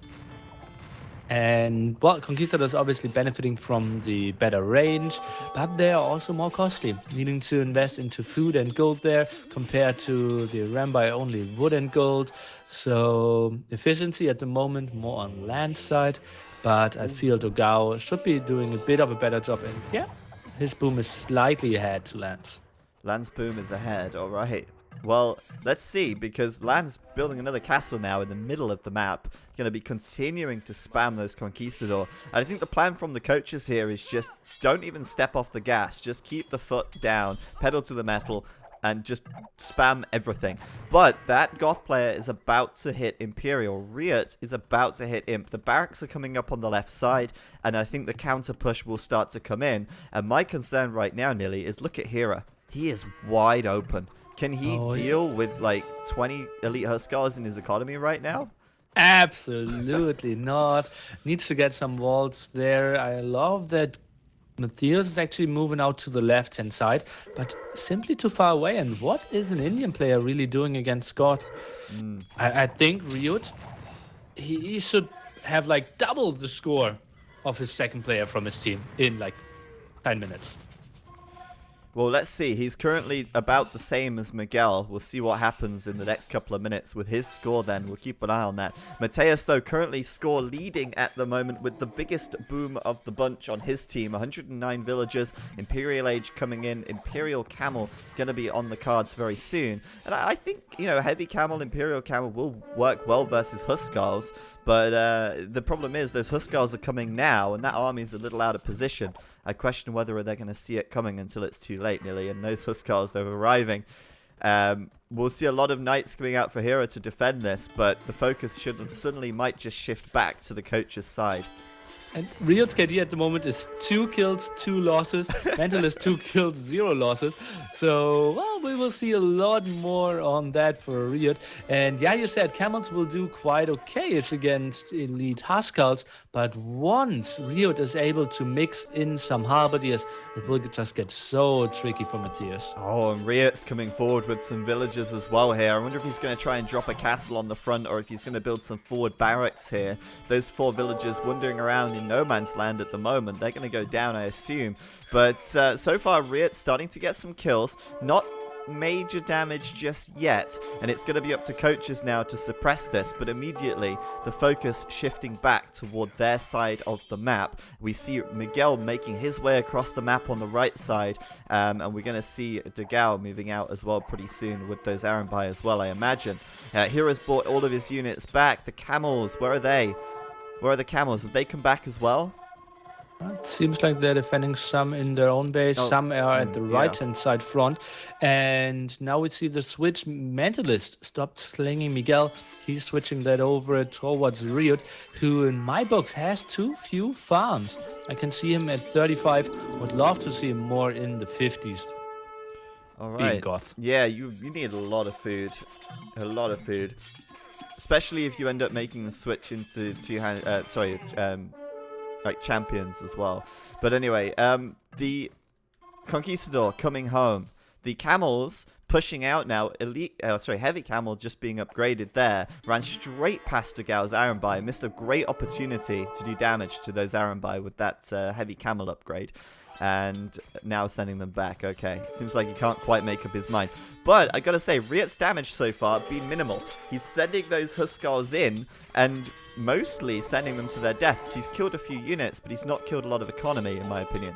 And well, Conquistadors obviously benefiting from the better range, but they are also more costly, needing to invest into food and gold there compared to the Rambai only wood and gold. So efficiency at the moment more on land side, but I feel Dogao should be doing a bit of a better job, and yeah, his boom is slightly ahead to Lan's. Lan's boom is ahead, alright. Well, let's see, because Lan's building another castle now in the middle of the map. Going to be continuing to spam those Conquistador. And I think the plan from the Coaches here is just don't even step off the gas. Just keep the foot down, pedal to the metal, and just spam everything. But that Goth player is about to hit Imperial. Riot is about to hit Imp. The barracks are coming up on the left side, and I think the counter push will start to come in. And my concern right now, Nilly, is look at Hera. He is wide open. Can he deal with like 20 Elite Huskars in his economy right now? Absolutely not. Needs to get some walls there. I love that Matthias is actually moving out to the left-hand side, but simply too far away. And what is an Indian player really doing against Goth? I think Riot he should have like double the score of his second player from his team in like 10 minutes. Well, let's see. He's currently about the same as Miguel. We'll see what happens in the next couple of minutes with his score then. We'll keep an eye on that. Mateus, though, currently score leading at the moment with the biggest boom of the bunch on his team. 109 villagers. Imperial Age coming in. Imperial Camel going to be on the cards very soon. And I think, you know, Heavy Camel, Imperial Camel will work well versus Huskarls. But the problem is those Huskarls are coming now, and that army's a little out of position. I question whether they're going to see it coming until it's too late, nearly. And those Huskarls, they're arriving. We'll see a lot of knights coming out for Hero to defend this, but the focus suddenly might just shift back to the coach's side. And Riot's KD at the moment is 2 kills, 2 losses. Mentalist 2 kills, 0 losses. So, well, we will see a lot more on that for Riot. And yeah, you said Camels will do quite okay-ish against elite Huskarls. But once Riot is able to mix in some Halberdiers, it will just get so tricky for Matthias. Oh, and Riot's coming forward with some villagers as well here. I wonder if he's going to try and drop a castle on the front or if he's going to build some forward barracks here. Those 4 villagers wandering around in no man's land at the moment. They're going to go down, I assume. But so far, Riot's starting to get some kills. Not major damage just yet, and it's going to be up to coaches now to suppress this, but immediately the focus shifting back toward their side of the map. We see Miguel making his way across the map on the right side, and we're going to see Degao moving out as well pretty soon with those Aranbai as well, I imagine. Hero's brought all of his units back. The camels, where are they? Where are the camels? Have they come back as well? It seems like they're defending some in their own base, some are at the right-hand side front. And now we see the switch. Mentalist stopped slinging Miguel. He's switching that over towards Riot, who in my books has too few farms. I can see him at 35. Would love to see him more in the 50s. All right. Goth. Yeah, you need a lot of food. A lot of food. Especially if you end up making the switch into like champions as well. But anyway, the Conquistador coming home. The camels pushing out now. Heavy Camel just being upgraded there. Ran straight past Degao's Aranbai. Missed a great opportunity to do damage to those Aranbai with that Heavy Camel upgrade. And now sending them back. Okay, seems like he can't quite make up his mind. But I gotta say, Riot's damage so far been minimal. He's sending those Huskarls in and mostly sending them to their deaths. He's killed a few units, but he's not killed a lot of economy, in my opinion.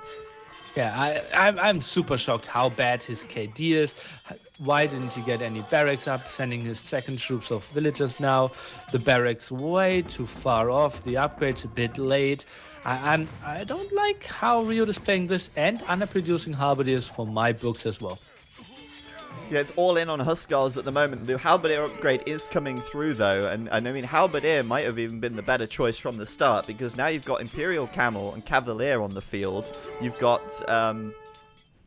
Yeah, I'm super shocked how bad his KD is. Why didn't he get any barracks up? Sending his second troops of villagers now. The barracks way too far off. The upgrade's a bit late. I don't like how Riot is playing this, and underproducing Halberdiers for my books as well. Yeah, it's all in on Huskarls at the moment. The Halberdier upgrade is coming through, though. And I mean, Halberdier might have even been the better choice from the start, because now you've got Imperial Camel and Cavalier on the field. You've got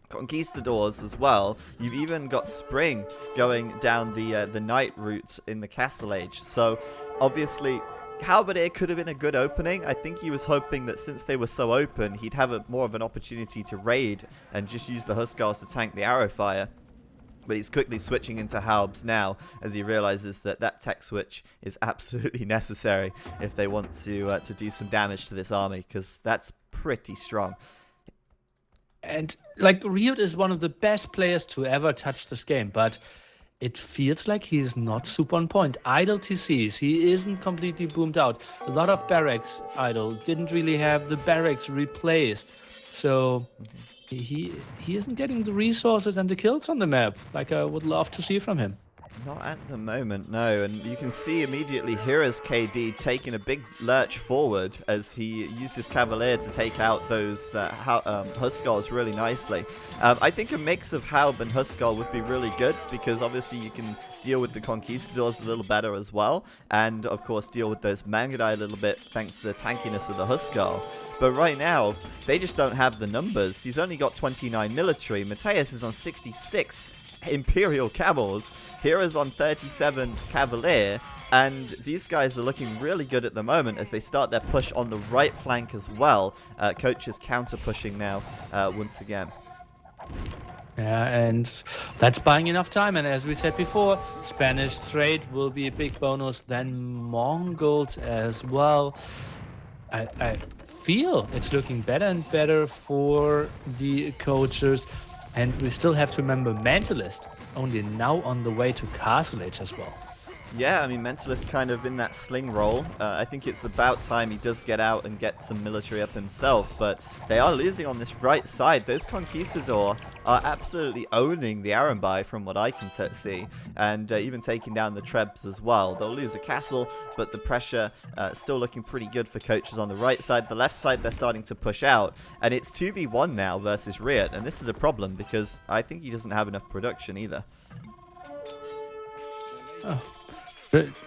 Conquistadors as well. You've even got Spring going down the Knight route in the Castle Age. So, obviously, Halberdier could have been a good opening. I think he was hoping that since they were so open, he'd have more of an opportunity to raid and just use the Huskarls to tank the arrow fire. But he's quickly switching into Halbs now as he realizes that tech switch is absolutely necessary if they want to do some damage to this army, because that's pretty strong. And like, Riot is one of the best players to ever touch this game, but it feels like he's not super on point. Idle TCs, he isn't completely boomed out. A lot of barracks idle, didn't really have the barracks replaced. So he isn't getting the resources and the kills on the map like I would love to see from him. Not at the moment, no. And you can see immediately Hira's KD taking a big lurch forward as he used his Cavalier to take out those Huskarls really nicely. I think a mix of Halb and Huskar would be really good, because obviously you can deal with the Conquistadors a little better as well, and of course deal with those Mangudai a little bit thanks to the tankiness of the Huskar. But right now, they just don't have the numbers. He's only got 29 military. Mateus is on 66 Imperial Camels. Hira's on 37 Cavalier, and these guys are looking really good at the moment as they start their push on the right flank as well. Coach is counter-pushing now once again. Yeah, and that's buying enough time. And as we said before, Spanish trade will be a big bonus. Then Mongols as well. I feel it's looking better and better for the coaches. And we still have to remember Mentalist, only now on the way to Castle Age as well. Yeah, I mean, Mentalist kind of in that sling role. I think it's about time he does get out and get some military up himself, but they are losing on this right side. Those Conquistador are absolutely owning the Arambai from what I can see, and even taking down the Trebs as well. They'll lose a castle, but the pressure still looking pretty good for coaches on the right side. The left side, they're starting to push out, and it's 2v1 now versus Riot, and this is a problem because I think he doesn't have enough production either. Oh.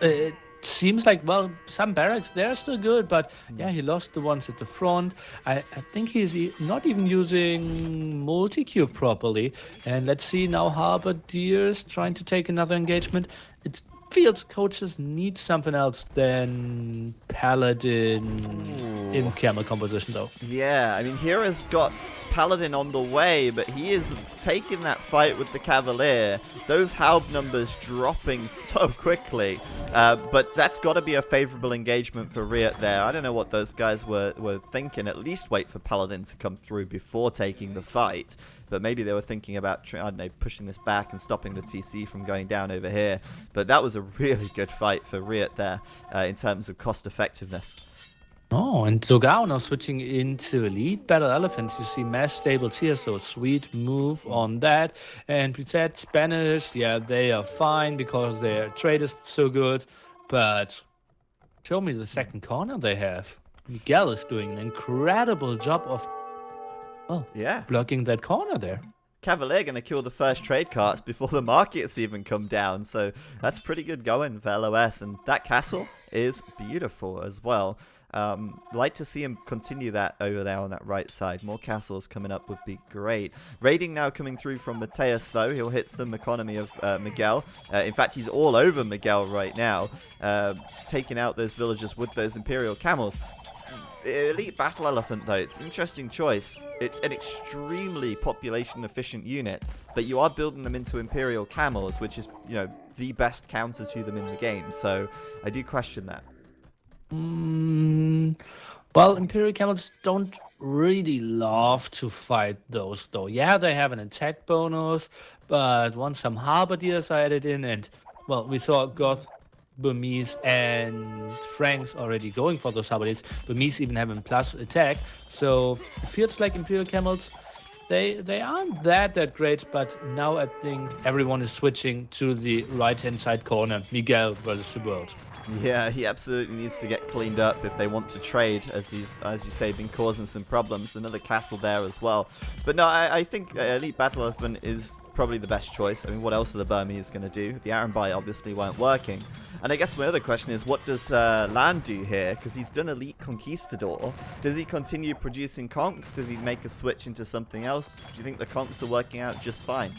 It seems like, well, some barracks, they're still good, but yeah, he lost the ones at the front. I think he's not even using multi-cube properly. And let's see now, Halberdiers trying to take another engagement. It feels coaches need something else than Paladin in camel composition, though. Yeah, I mean, Hera's got Paladin on the way, but he is taking that fight with the Cavalier. Those Halb numbers dropping so quickly. But that's got to be a favorable engagement for Riot there. I don't know what those guys were thinking. At least wait for Paladin to come through before taking the fight. But maybe they were thinking about, I don't know, pushing this back and stopping the TC from going down over here. But that was a really good fight for Riot there in terms of cost effectiveness. Oh, and Zogao now switching into Elite Battle Elephants. You see mass stables here, so sweet move on that. And we said Spanish, yeah, they are fine because their trade is so good. But show me the second corner they have. Miguel is doing an incredible job of, well, yeah, blocking that corner there. Cavalier going to kill the first trade carts before the markets even come down. So that's pretty good going for LoS. And that castle is beautiful as well. Like to see him continue that over there on that right side. More castles coming up would be great. Raiding now coming through from Mateus, though. He'll hit some economy of Miguel. In fact, he's all over Miguel right now, taking out those villagers with those Imperial camels. Elite Battle Elephant, though, it's an interesting choice. It's an extremely population-efficient unit, but you are building them into Imperial camels, which is, you know, the best counter to them in the game. So I do question that. Well, Imperial Camels don't really love to fight those, though. Yeah, they have an attack bonus, but once some Halberdiers are added in, and, well, we saw Goth, Burmese, and Franks already going for those Halberdiers. Burmese even having plus attack, so it feels like Imperial Camels, they aren't that great, but now I think everyone is switching to the right-hand side corner, Miguel versus the world. Yeah, he absolutely needs to get cleaned up if they want to trade, as he's, as you say, been causing some problems. Another castle there as well. But no, I think Elite Battle Elephant is probably the best choice. I mean, what else are the Burmese going to do? The Arambai obviously weren't working. And I guess my other question is, what does Lan do here? Because he's done Elite Conquistador. Does he continue producing conks? Does he make a switch into something else? Do you think the conks are working out just fine?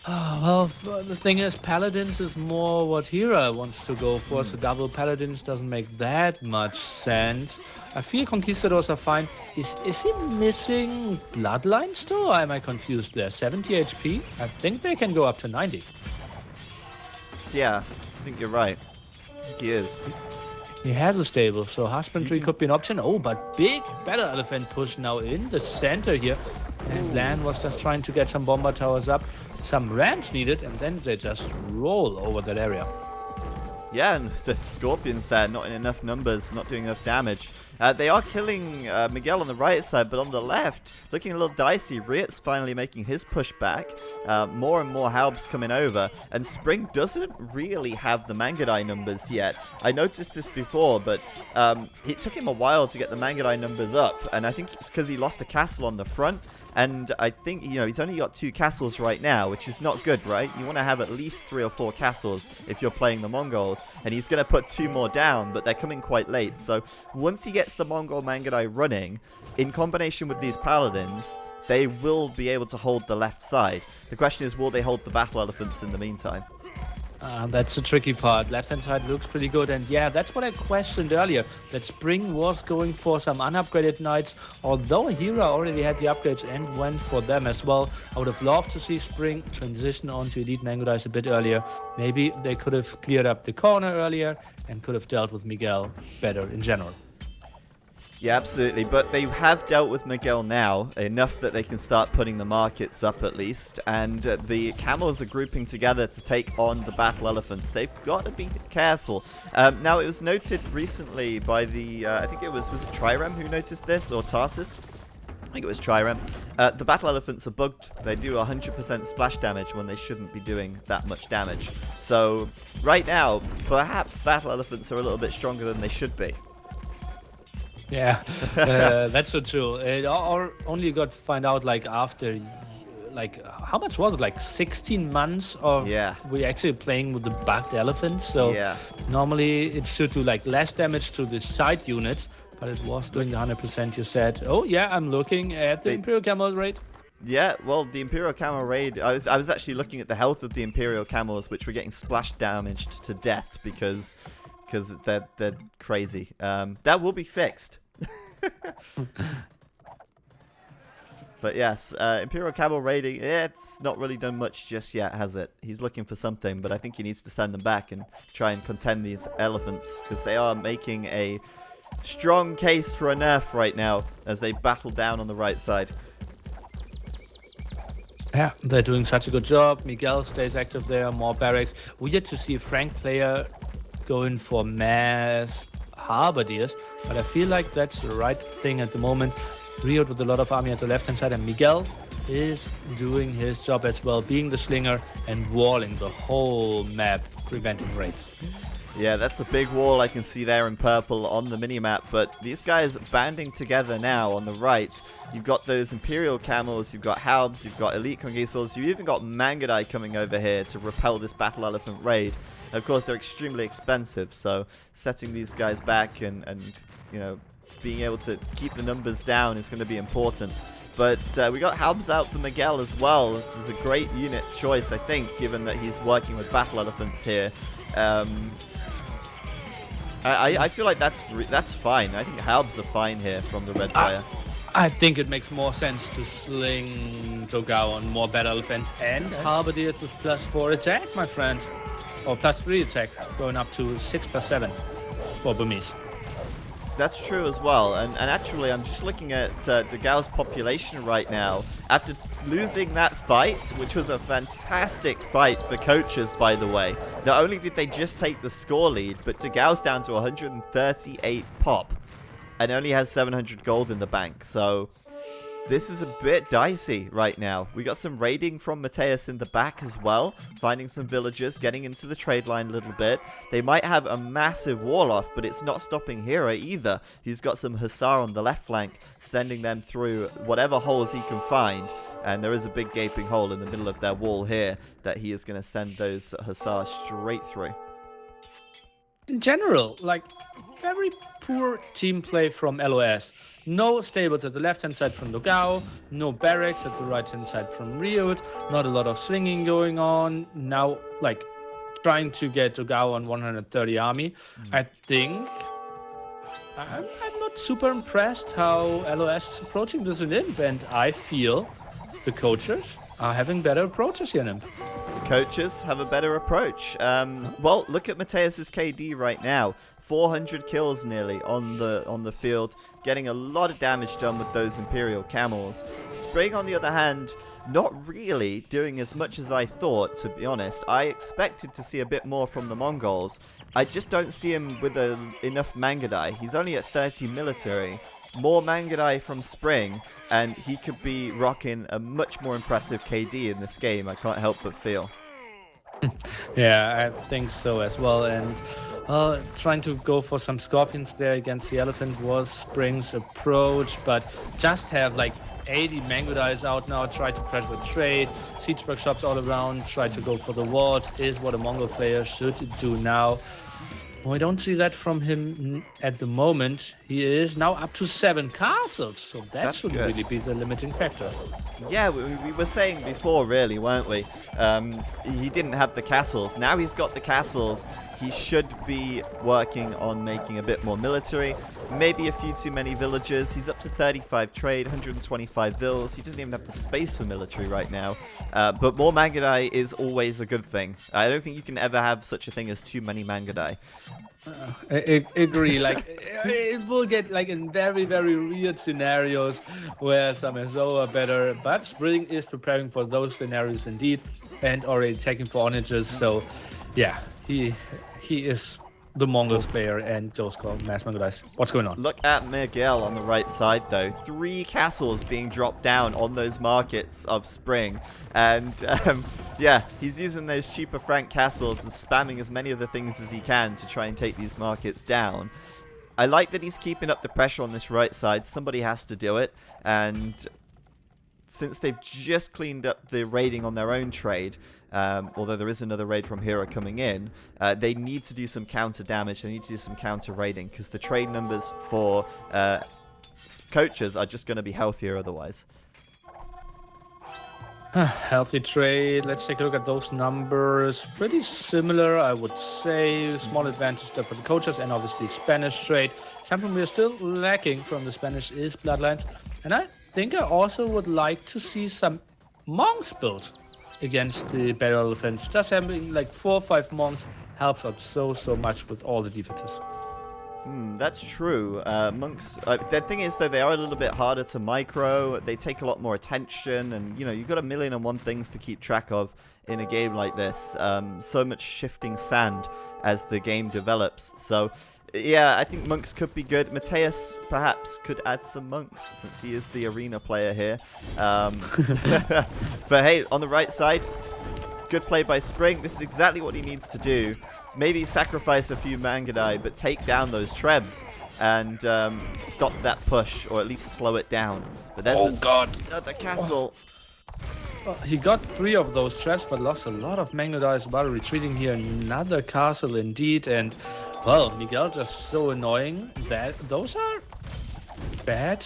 Well, the thing is, Paladins is more what Hera wants to go for, so double Paladins doesn't make that much sense. I feel Conquistadors are fine. Is he missing Bloodlines too? Or am I confused there? 70 HP? I think they can go up to 90. Yeah, I think you're right. I think he is. He has a stable, so Husbandry could be an option. Oh, but big Battle Elephant push now in the center here. And Lan was just trying to get some bomber towers up. Some ramps needed, and then they just roll over that area. Yeah, and the Scorpions there, not in enough numbers, not doing enough damage. They are killing Miguel on the right side, but on the left, looking a little dicey. Riot's finally making his push back. More and more Halbs coming over, and Spring doesn't really have the Mangudai numbers yet. I noticed this before, but it took him a while to get the Mangudai numbers up, and I think it's because he lost a castle on the front. And I think, you know, he's only got 2 castles right now, which is not good, right? You want to have at least 3 or 4 castles if you're playing the Mongols. And he's going to put 2 more down, but they're coming quite late. So once he gets the Mongol Mangudai running, in combination with these Paladins, they will be able to hold the left side. The question is, will they hold the Battle Elephants in the meantime? That's the tricky part. Left-hand side looks pretty good. And yeah, that's what I questioned earlier. That Spring was going for some unupgraded knights. Although Hera already had the upgrades and went for them as well. I would have loved to see Spring transition onto Elite Mango Dice a bit earlier. Maybe they could have cleared up the corner earlier and could have dealt with Miguel better in general. Yeah, absolutely. But they have dealt with Miguel now, enough that they can start putting the markets up at least. And the camels are grouping together to take on the battle elephants. They've got to be careful. Now, it was noted recently by the, I think it was it Trirem who noticed this, or Tarsus? I think it was Trirem. The battle elephants are bugged. They do 100% splash damage when they shouldn't be doing that much damage. So, right now, perhaps battle elephants are a little bit stronger than they should be. Yeah, that's so true. It only got to find out like after, like how much was it? Like 16 months of we actually playing with the bugged elephant. So normally it should do like less damage to the side units, but it was doing the 100%. You said, oh yeah, I'm looking at the Imperial Camel raid. Yeah, well, the Imperial Camel raid, I was actually looking at the health of the Imperial Camels, which were getting splash damaged to death because they're crazy. That will be fixed. But yes, Imperial Camel raiding, it's not really done much just yet, has it? He's looking for something, but I think he needs to send them back and try and contend these elephants, because they are making a strong case for a nerf right now as they battle down on the right side. Yeah, they're doing such a good job. Miguel stays active there, more barracks. Weird to see a Frank player going for mass halberdiers, but I feel like that's the right thing at the moment. Rio with a lot of army at the left-hand side, and Miguel is doing his job as well, being the slinger and walling the whole map, preventing raids. Yeah, that's a big wall I can see there in purple on the minimap, but these guys banding together now on the right. You've got those Imperial Camels, you've got Halbs, you've got Elite Conquistadors, you've even got Mangadai coming over here to repel this Battle Elephant raid. And of course, they're extremely expensive, so setting these guys back and you know, being able to keep the numbers down is going to be important. But we got Halbs out for Miguel as well. This is a great unit choice, I think, given that he's working with Battle Elephants here. I feel like that's fine. I think Halbs are fine here from the red player. I think it makes more sense to sling Togao on more Battle Elephants and halberdier with +4 attack, my friend. Or +3 attack, going up to 6+7 for Burmese. That's true as well, and actually I'm just looking at Dogao's population right now. After losing that fight, which was a fantastic fight for coaches, by the way, not only did they just take the score lead, but Dogao's down to 138 pop, and only has 700 gold in the bank, so this is a bit dicey right now. We got some raiding from Mateus in the back as well, finding some villagers, getting into the trade line a little bit. They might have a massive wall off, but it's not stopping Hera either. He's got some Hussar on the left flank, sending them through whatever holes he can find. And there is a big gaping hole in the middle of their wall here that he is going to send those Hussar straight through. In general, like, very poor team play from LoS. No stables at the left-hand side from Dogao, no barracks at the right-hand side from Riot, not a lot of swinging going on. Now, like, trying to get Dogao on 130 army. I think I'm not super impressed how LoS is approaching this in Imp, and I feel the coaches are having better approaches here in Imp. The coaches have a better approach. Well, look at Mateus's KD right now. 400 kills nearly on the field, getting a lot of damage done with those Imperial Camels. Spring, on the other hand, not really doing as much as I thought, to be honest. I expected to see a bit more from the Mongols. I just don't see him with enough Mangadai. He's only at 30 military. More Mangadai from Spring, and he could be rocking a much more impressive KD in this game, I can't help but feel. Yeah, I think so as well, and trying to go for some Scorpions there against the Elephant was Spring's approach, but just have like 80 Mangodais out now, try to pressure the trade, siege workshops all around, try to go for the walls is what a Mongol player should do now. We don't see that from him at the moment. He is now up to 7 castles, so that That's should good. really be the limiting factor. Yeah, we were saying before, really, weren't we? He didn't have the castles. Now he's got the castles. He should be working on making a bit more military. Maybe a few too many villagers. He's up to 35 trade, 125 vills. He doesn't even have the space for military right now. But more Mangadai is always a good thing. I don't think you can ever have such a thing as too many Mangadai. I agree. Like it will get like in very weird scenarios where some SO are better, but Spring is preparing for those scenarios indeed, and already checking for onages. So, yeah, he is the Mongols player and those called mass Mongolites. What's going on? Look at Miguel on the right side, though. 3 castles being dropped down on those markets of Spring. And, yeah, he's using those cheaper Frank castles and spamming as many of the things as he can to try and take these markets down. I like that he's keeping up the pressure on this right side. Somebody has to do it. And since they've just cleaned up the raiding on their own trade, although there is another raid from Hero coming in, they need to do some counter damage. They need to do some counter raiding because the trade numbers for coaches are just going to be healthier otherwise. Healthy trade. Let's take a look at those numbers. Pretty similar, I would say. Small advantage there for the coaches and obviously Spanish trade. Something we're still lacking from the Spanish is Bloodlines. And I think I also would like to see some monks built against the Battle Elephants. Just having like 4 or 5 monks helps out so much with all the defenses. That's true. Monks, the thing is, though, they are a little bit harder to micro. They take a lot more attention, and, you know, you've got 1,000,001 things to keep track of in a game like this. So much shifting sand as the game develops. So, yeah, I think monks could be good. Mateus, perhaps, could add some monks, since he is the arena player here. But, hey, on the right side, good play by Spring. This is exactly what he needs to do. Maybe sacrifice a few Mangadai, but take down those Trebs and stop that push, or at least slow it down. But there's another castle. Well, he got 3 of those traps, but lost a lot of Mangadai while retreating here. Another castle indeed, and well, Miguel just so annoying that those are bad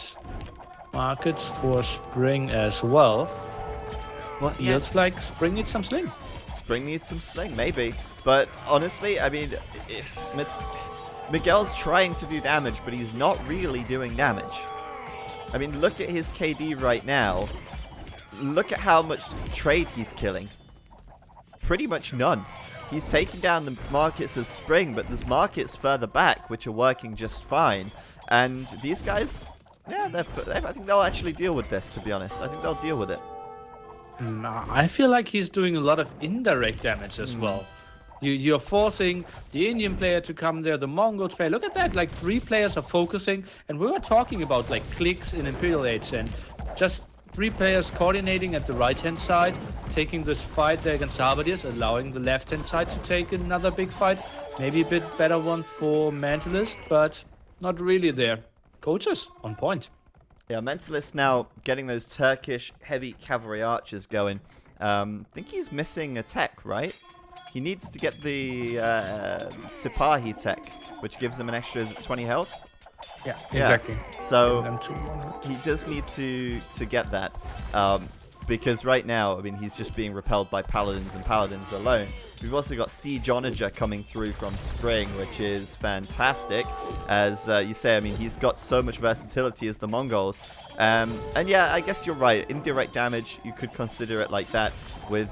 markets for Spring as well. Well, yes. Looks like Spring needs some sling. Spring needs some sling, maybe. But honestly, I mean, Miguel's trying to do damage, but he's not really doing damage. I mean, look at his KD right now. Look at how much trade he's killing. Pretty much none. He's taking down the markets of Spring, but there's markets further back which are working just fine. And these guys, yeah, I think they'll actually deal with this, to be honest. I think they'll deal with it. Nah, I feel like he's doing a lot of indirect damage as well. You're forcing the Indian player to come there, the Mongols player. Look at that, like 3 players are focusing, and we were talking about like clicks in Imperial Age, and just 3 players coordinating at the right-hand side, taking this fight there against Sarvadius, allowing the left-hand side to take another big fight. Maybe a bit better one for Mentalist, but not really there. Coaches on point. Yeah, Mentalist now getting those Turkish heavy cavalry archers going. I think he's missing a tech, right? He needs to get the Sipahi tech, which gives him an extra 20 health. Yeah, exactly. So he does need to get that. Because right now, I mean, he's just being repelled by Paladins and Paladins alone. We've also got Siege Onager coming through from Spring, which is fantastic. As you say, I mean, he's got so much versatility as the Mongols. And yeah, I guess you're right. Indirect damage, you could consider it like that, with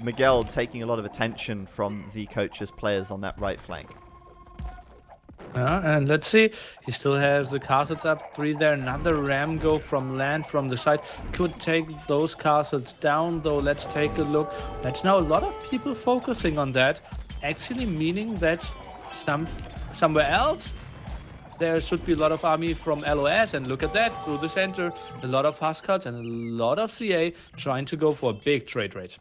Miguel taking a lot of attention from the coach's players on that right flank. And let's see, he still has the castles up, 3 there, another ram go from land from the side. Could take those castles down, though. Let's take a look. That's now a lot of people focusing on that, actually meaning that somewhere else there should be a lot of army from LoS, and look at that, through the center, a lot of Huskars and a lot of CA trying to go for a big trade rate.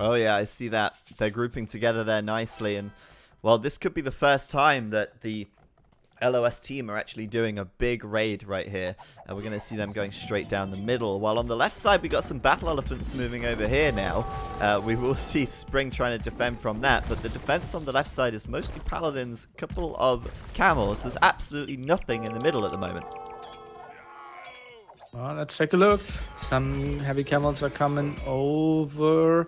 Oh yeah, I see that. They're grouping together there nicely, and well, this could be the first time that the LoS team are actually doing a big raid right here. We're going to see them going straight down the middle. While on the left side, we got some battle elephants moving over here now. We will see Spring trying to defend from that, but the defense on the left side is mostly paladins, couple of camels. There's absolutely nothing in the middle at the moment. Well, let's take a look. Some heavy camels are coming over.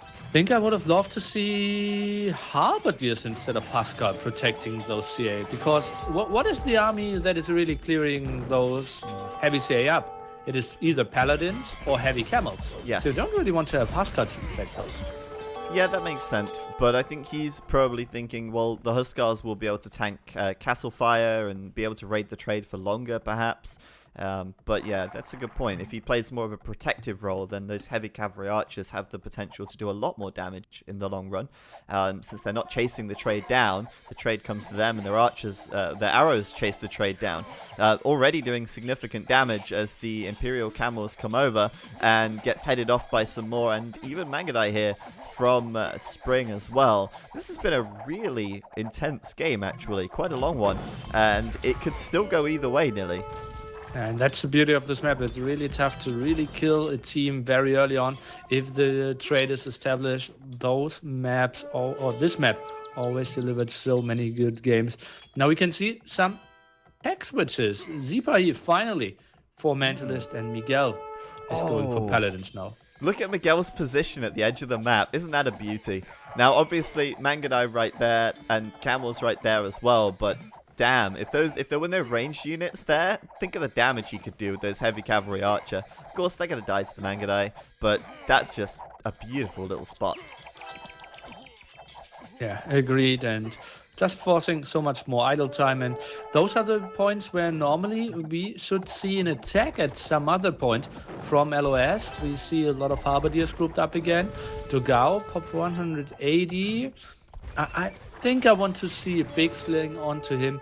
I think I would have loved to see Halberdiers instead of Huskar protecting those CA, because what is the army that is really clearing those heavy CA up? It is either paladins or heavy camels. Yes. So you don't really want to have Huskars protect those. Yeah, that makes sense, but I think he's probably thinking, well, the Huskars will be able to tank Castle Fire and be able to raid the trade for longer, perhaps. But yeah, that's a good point. If he plays more of a protective role, then those heavy cavalry archers have the potential to do a lot more damage in the long run. Since they're not chasing the trade down, the trade comes to them, and their archers, their arrows chase the trade down. Already doing significant damage as the Imperial camels come over and gets headed off by some more, and even Mangadai here from Spring as well. This has been a really intense game, actually, quite a long one, and it could still go either way, nearly. And that's the beauty of this map. It's really tough to really kill a team very early on if the trade is established. Those maps, or this map, always delivered so many good games. Now we can see some tech switches. Zipahi finally for Mentalist, and Miguel is going for Paladins now. Look at Miguel's position at the edge of the map. Isn't that a beauty? Now, obviously, Mangadai right there and Camel's right there as well, but damn, if there were no ranged units there, think of the damage he could do with those heavy cavalry archer. Of course, they're going to die to the Mangadai, but that's just a beautiful little spot. Yeah, agreed, and just forcing so much more idle time, and those are the points where normally we should see an attack at some other point from LoS. We see a lot of Halberdiers grouped up again. Dogao, pop 180. I think I want to see a big sling onto him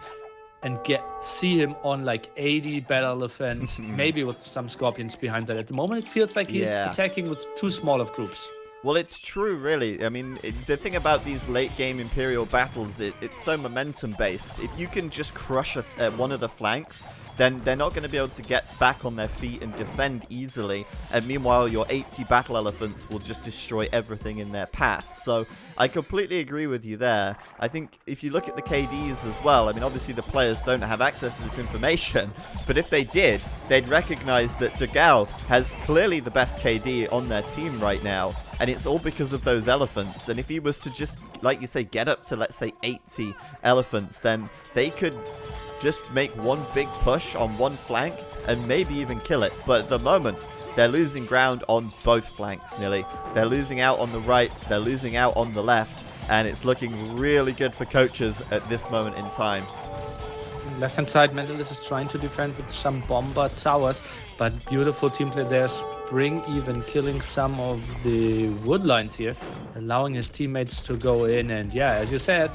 and see him on like 80 battle elephants, maybe with some scorpions behind that. At the moment, it feels like he's attacking with too small of groups. Well, it's true, really. I mean, the thing about these late-game Imperial battles, it's so momentum-based. If you can just crush us at one of the flanks, then they're not going to be able to get back on their feet and defend easily. And meanwhile, your 80 battle elephants will just destroy everything in their path. So I completely agree with you there. I think if you look at the KDs as well, I mean, obviously the players don't have access to this information, but if they did, they'd recognize that Dogao has clearly the best KD on their team right now. And it's all because of those elephants. And if he was to just, like you say, get up to, let's say, 80 elephants, then they could just make one big push on one flank and maybe even kill it. But at the moment, they're losing ground on both flanks, nearly. They're losing out on the right, they're losing out on the left, and it's looking really good for coaches at this moment in time. Left-hand side, Mentalist is trying to defend with some bomber towers, but beautiful team play there. Spring even killing some of the wood lines here, allowing his teammates to go in. And yeah, as you said,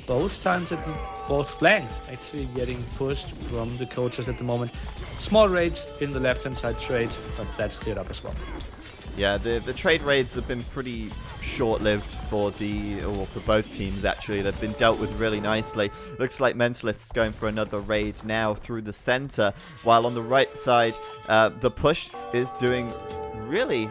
both times at both flanks actually getting pushed from the coaches at the moment. Small raids in the left-hand side trade, but that's cleared up as well. Yeah, the trade raids have been pretty short-lived for both teams, actually. They've been dealt with really nicely. Looks like Mentalist's going for another raid now through the center, while on the right side, the push is doing really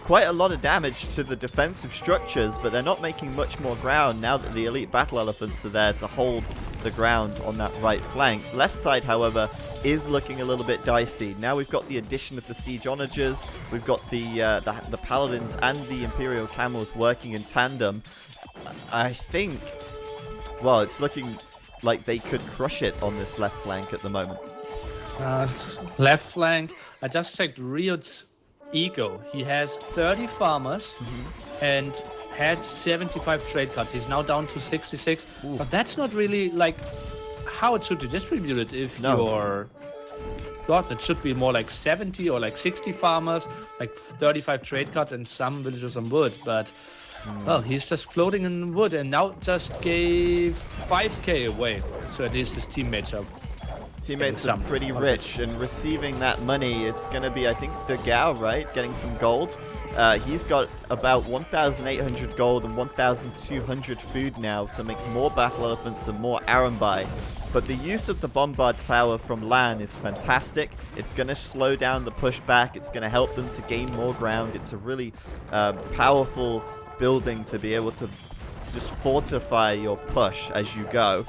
quite a lot of damage to the defensive structures, but they're not making much more ground now that the elite battle elephants are there to hold the ground on that right flank. Left side, however, is looking a little bit dicey. Now we've got the addition of the siege onagers, we've got the paladins and the imperial camels working in tandem. I think, well, it's looking like they could crush it on this left flank at the moment. Left flank, I just checked Riot's ego. He has 30 farmers and had 75 trade cards. He's now down to 66. Ooh. But that's not really like how it should be distributed. If you're God, it should be more like 70 or like 60 farmers, like 35 trade cards and some villagers on wood. But well, he's just floating in wood and now just gave 5k away. So at least his teammates are pretty rich, and receiving that money, it's going to be, I think, Dogao, right? Getting some gold. He's got about 1,800 gold and 1,200 food now to make more battle elephants and more Arambai. But the use of the Bombard Tower from LAN is fantastic. It's going to slow down the pushback. It's going to help them to gain more ground. It's a really powerful building to be able to just fortify your push as you go.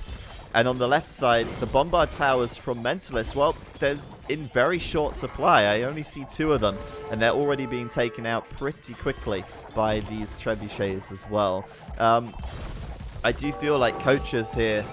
And on the left side, the Bombard Towers from Mentalist, well, they're in very short supply. I only see 2 of them, and they're already being taken out pretty quickly by these trebuchets as well. I do feel like coaches here,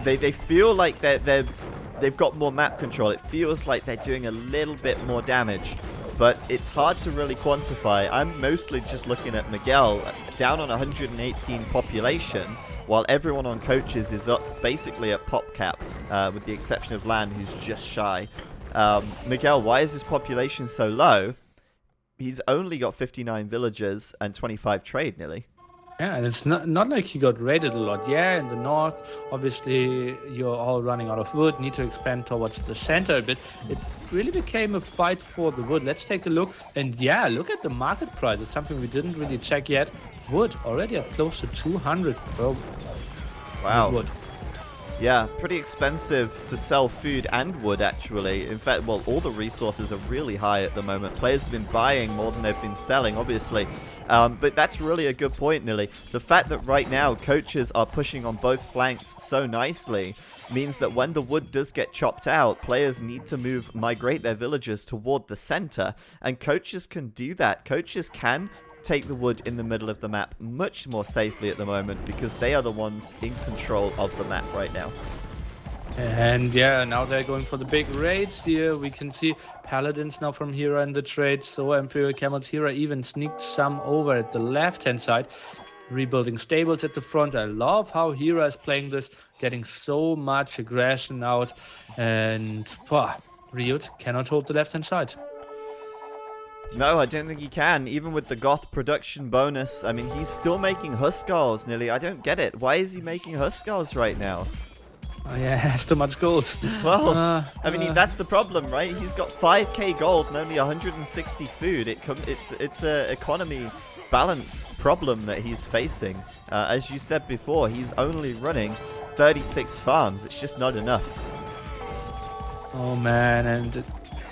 they feel like they've got more map control. It feels like they're doing a little bit more damage, but it's hard to really quantify. I'm mostly just looking at Miguel down on 118 population, while everyone on coaches is up basically at pop cap, with the exception of Lan, who's just shy. Miguel, why is his population so low? He's only got 59 villagers and 25 trade nearly. Yeah, and it's not like he got raided a lot. Yeah, in the north, obviously, you're all running out of wood, need to expand towards the center a bit. It really became a fight for the wood. Let's take a look. And yeah, look at the market price. It's something we didn't really check yet. Wood already at close to 200 per wood. Yeah, pretty expensive to sell food and wood, actually. In fact, well, all the resources are really high at the moment. Players have been buying more than they've been selling, obviously. But that's really a good point, Nilly. The fact that right now coaches are pushing on both flanks so nicely means that when the wood does get chopped out, players need to migrate their villagers toward the center. And coaches can do that. Coaches can take the wood in the middle of the map much more safely at the moment because they are the ones in control of the map right now. And yeah, now they're going for the big raids here. We can see Paladins now from Hera in the trade. So Imperial Camels Hera even sneaked some over at the left-hand side, rebuilding stables at the front. I love how Hera is playing this, getting so much aggression out. And Ryut cannot hold the left-hand side. No, I don't think he can. Even with the Goth production bonus, I mean, he's still making Huskars, Nilly. I don't get it. Why is he making Huskars right now? Oh yeah, has too much gold. Well, I mean, that's the problem, right? He's got 5k gold and only 160 food. It's a economy balance problem that he's facing. As you said before, he's only running 36 farms. It's just not enough. Oh man, and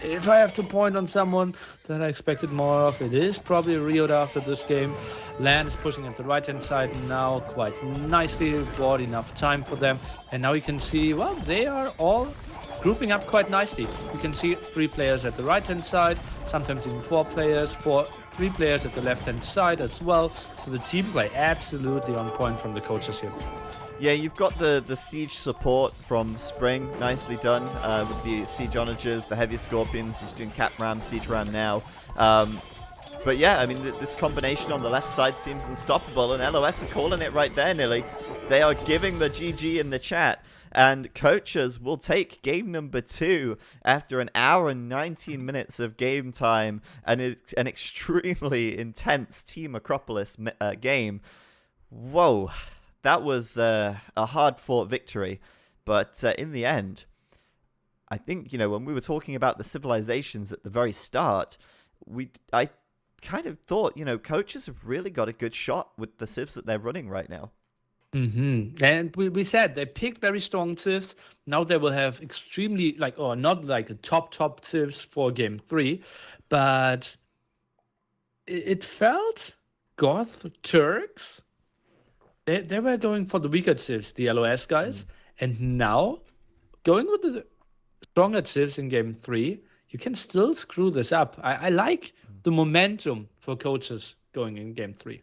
if I have to point on someone that I expected more of, it is probably Ryut after this game. Land is pushing at the right-hand side now quite nicely, bought enough time for them. And now you can see, well, they are all grouping up quite nicely. You can see 3 players at the right-hand side, sometimes even 4 players, 3 players at the left-hand side as well. So the team play absolutely on point from the coaches here. Yeah, you've got the siege support from Spring, nicely done, with the siege onagers, the heavy scorpions. He's doing cap ram, siege ram now. But yeah, I mean, this combination on the left side seems unstoppable, and LoS are calling it right there, Nilly. They are giving the GG in the chat, and coaches will take game number 2 after an hour and 19 minutes of game time and an extremely intense Team Acropolis game. Whoa. That was a hard-fought victory, but in the end, I think, when we were talking about the civilizations at the very start, I kind of thought, coaches have really got a good shot with the civs that they're running right now. And we said they picked very strong civs. Now they will have extremely, not like a top civs for game 3, but it felt Goth Turks. They were going for the weaker civs, the LoS guys, and now going with the stronger civs in game 3, you can still screw this up. I like the momentum for coaches going in game 3.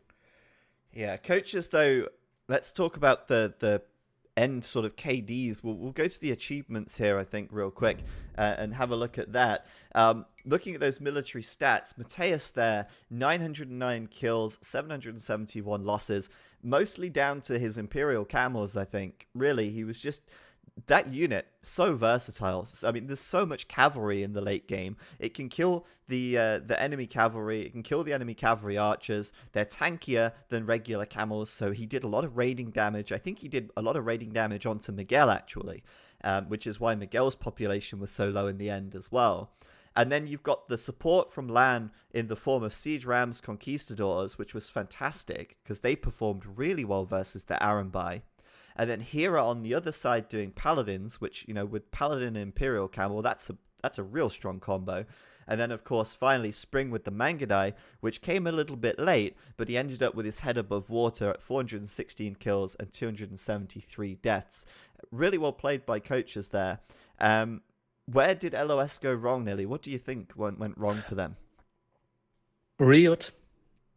Yeah, coaches though, let's talk about the end sort of KDs. We'll go to the achievements here, I think, real quick, and have a look at that. Looking at those military stats, Mateus there, 909 kills, 771 losses, mostly down to his Imperial Camels, I think. Really, he was just... that unit, so versatile. I mean, there's so much cavalry in the late game. It can kill the enemy cavalry. It can kill the enemy cavalry archers. They're tankier than regular camels, so he did a lot of raiding damage. I think he did a lot of raiding damage onto Miguel, actually, which is why Miguel's population was so low in the end as well. And then you've got the support from LAN in the form of Siege Rams Conquistadors, which was fantastic because they performed really well versus the Arambai. And then Hera on the other side doing Paladins, which, with Paladin and Imperial Camel, that's a real strong combo. And then, of course, finally Spring with the Mangudai, which came a little bit late, but he ended up with his head above water at 416 kills and 273 deaths. Really well played by coaches there. Where did LoS go wrong, Nilly? What do you think went wrong for them? Riot.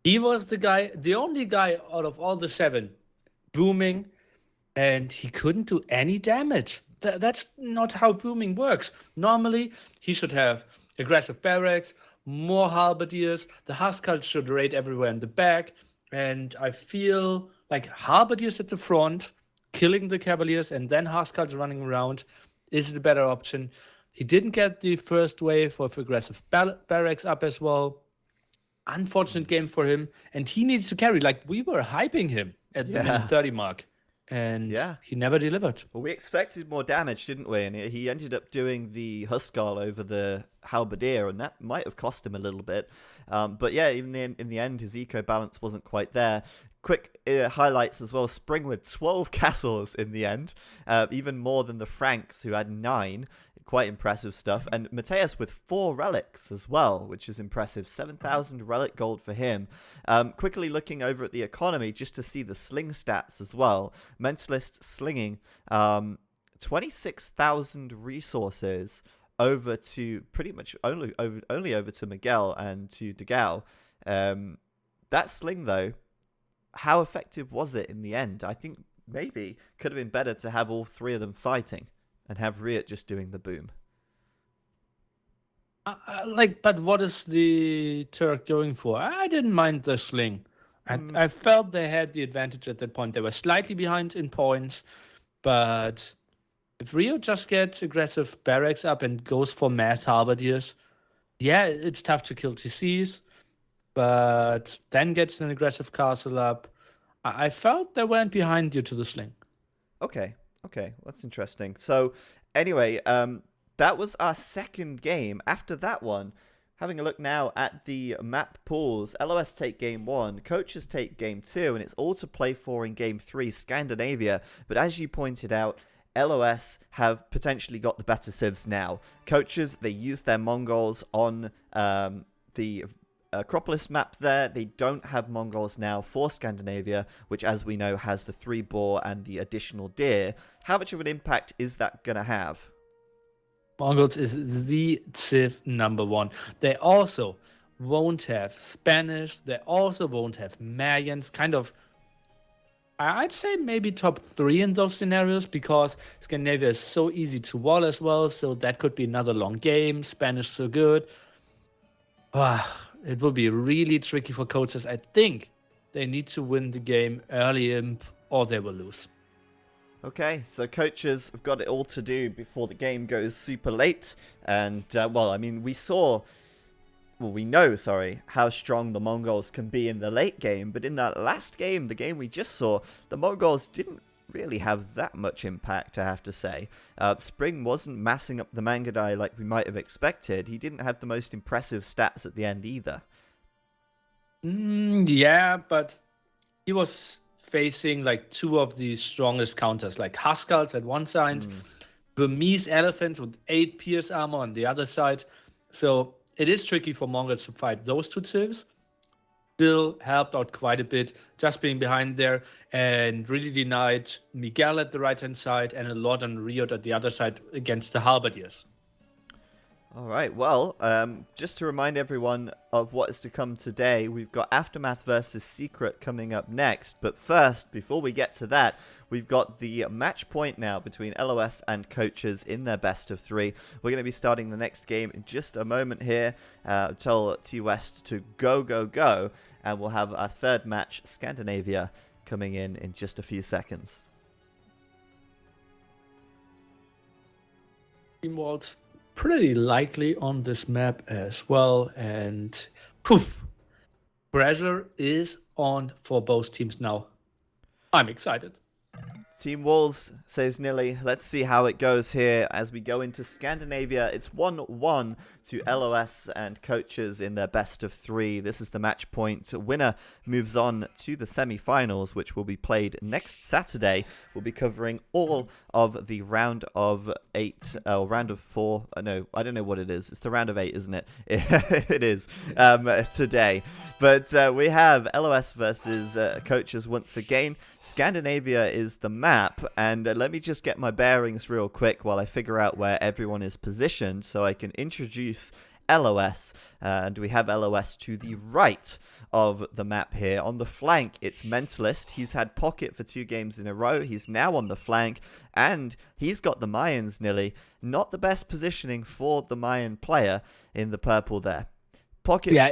He was the only guy out of all the 7 booming, and he couldn't do any damage. That's not how booming works. Normally, he should have aggressive barracks, more halberdiers. The Huskarls should raid everywhere in the back. And I feel like halberdiers at the front, killing the Cavaliers, and then Huskarls running around is the better option. He didn't get the first wave of aggressive barracks up as well. Unfortunate game for him. And he needs to carry. Like, we were hyping him at the minute 30 mark. And he never delivered. Well, we expected more damage, didn't we? And he ended up doing the Huskarl over the Halberdier, and that might have cost him a little bit. But yeah, even in the end, his eco balance wasn't quite there. Quick highlights as well. Spring with 12 castles in the end, even more than the Franks, who had 9. Quite impressive stuff. And Mateus with 4 relics as well, which is impressive. 7,000 relic gold for him. Quickly looking over at the economy just to see the sling stats as well. Mentalist slinging 26,000 resources over to pretty much only over to Miguel and to Degao. That sling, though, how effective was it in the end? I think maybe could have been better to have all 3 of them fighting and have Riot just doing the boom. But what is the Turk going for? I didn't mind the sling. I felt they had the advantage at that point. They were slightly behind in points, but if Rio just gets aggressive barracks up and goes for mass halberdiers, it's tough to kill TCs, but then gets an aggressive castle up. I felt they weren't behind due to the sling. Okay, that's interesting. So, anyway, that was our second game. After that one, having a look now at the map pools, LoS take game 1, coaches take game 2, and it's all to play for in game 3, Scandinavia. But as you pointed out, LoS have potentially got the better civs now. Coaches, they use their Mongols on the Acropolis map there. They don't have Mongols now for Scandinavia, which, as we know, has the 3 boar and the additional deer. How much of an impact is that going to have? Mongols is the civ number 1. They also won't have Spanish. They also won't have Mayans. Kind of, I'd say maybe top 3 in those scenarios, because Scandinavia is so easy to wall as well. So that could be another long game. Spanish so good. It will be really tricky for coaches. I think they need to win the game early imp or they will lose. Okay, so coaches have got it all to do before the game goes super late. And, we know how strong the Mongols can be in the late game. But in that last game, the game we just saw, the Mongols didn't really have that much impact, I have to say. Spring wasn't massing up the Mangudai like we might have expected. He didn't have the most impressive stats at the end either. But he was facing like 2 of the strongest counters, like Huskarls at one side, Burmese elephants with 8 pierce armor on the other side. So it is tricky for Mongols to fight those 2 civs. Still helped out quite a bit, just being behind there, and really denied Miguel at the right-hand side and a lot on Riot at the other side against the halberdiers. All right, well, just to remind everyone of what is to come today, we've got Aftermath versus Secret coming up next. But first, before we get to that, we've got the match point now between LoS and coaches in their best of 3. We're going to be starting the next game in just a moment here. Tell T-West to go, and we'll have our third match, Scandinavia, coming in just a few seconds. Team Waltz pretty likely on this map as well, and pressure is on for both teams now. I'm excited. Team Walls, says Nilly. Let's see how it goes here as we go into Scandinavia. It's 1-1 to LoS and Coaches in their best of 3. This is the match point. Winner moves on to the semi-finals, which will be played next Saturday. We'll be covering all of the round of 8, round of 4. No, I don't know what it is. It's the round of 8, isn't it? It is today. But we have LoS versus Coaches once again. Scandinavia is the map, and let me just get my bearings real quick while I figure out where everyone is positioned so I can introduce LoS. And we have LoS to the right of the map here. On the flank, it's Mentalist. He's had Pocket for 2 games in a row. He's now on the flank, and he's got the Mayans, Nilly. Not the best positioning for the Mayan player in the purple there. Pocket, Yeah.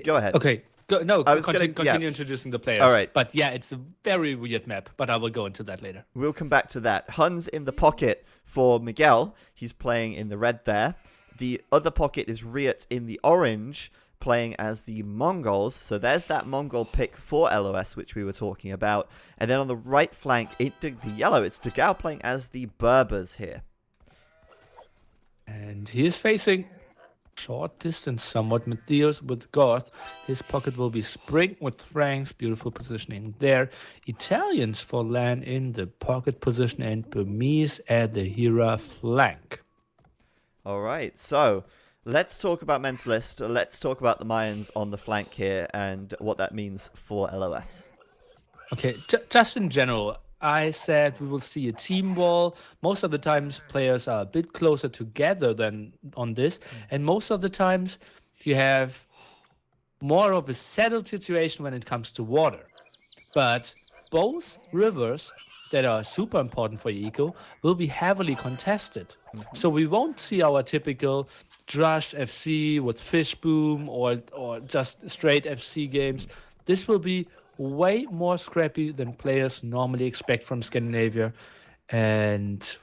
go ahead. Okay. Continue introducing the players. All right. But yeah, it's a very weird map, but I will go into that later. We'll come back to that. Hun's in the pocket for Miguel. He's playing in the red there. The other pocket is Riot in the orange, playing as the Mongols. So there's that Mongol pick for LoS, which we were talking about. And then on the right flank, the yellow, it's Degao playing as the Berbers here. And he is facing short distance somewhat Matthias with Goth. His pocket will be Spring with Franks. Beautiful positioning there. Italians for Lan in the pocket position and Burmese at the Hira flank. All right, so let's talk about Mentalist. Let's talk about the Mayans on the flank here and what that means for LoS. Okay, just in general, I said we will see a team wall. Most of the times, players are a bit closer together than on this. And most of the times, you have more of a settled situation when it comes to water. But both rivers that are super important for your eco will be heavily contested. So we won't see our typical Drush FC with Fish Boom or just straight FC games. This will be way more scrappy than players normally expect from Scandinavia. And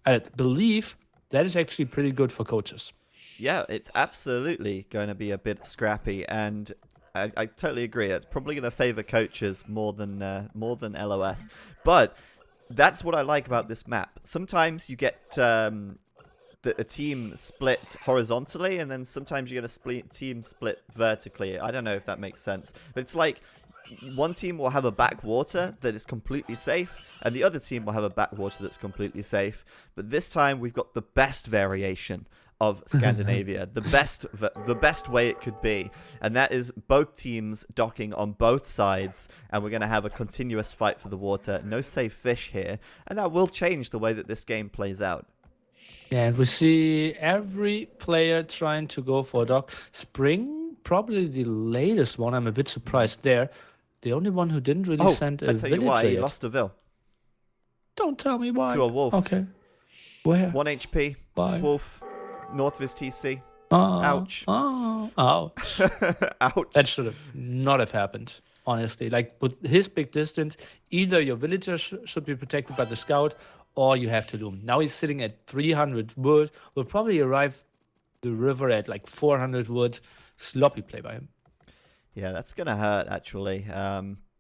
I believe that is actually pretty good for Coaches. Yeah, it's absolutely going to be a bit scrappy, and I totally agree. It's probably going to favor Coaches more than LoS. But that's what I like about this map. Sometimes you get a team split horizontally, and then sometimes you get a team split vertically. I don't know if that makes sense. But it's like one team will have a backwater that is completely safe, and the other team will have a backwater that's completely safe. But this time we've got the best variation of Scandinavia, the best way it could be, and that is both teams docking on both sides, and we're going to have a continuous fight for the water. No safe fish here, and that will change the way that this game plays out. Yeah, and we see every player trying to go for a dock. Spring, probably the latest one. I'm a bit surprised there. The only one who didn't really send a I'll tell you why. He lost a Vil. Don't tell me why. To a wolf. Okay. Where? 1 HP. Why? Wolf. North of his TC. Oh, Ouch. Oh, ouch. Ouch. That should have not have happened, honestly. Like, with his big distance, either your villager should be protected by the scout, or you have to loom. Now he's sitting at 300 wood. Will probably arrive the river at like 400 wood. Sloppy play by him. Yeah, that's going to hurt, actually.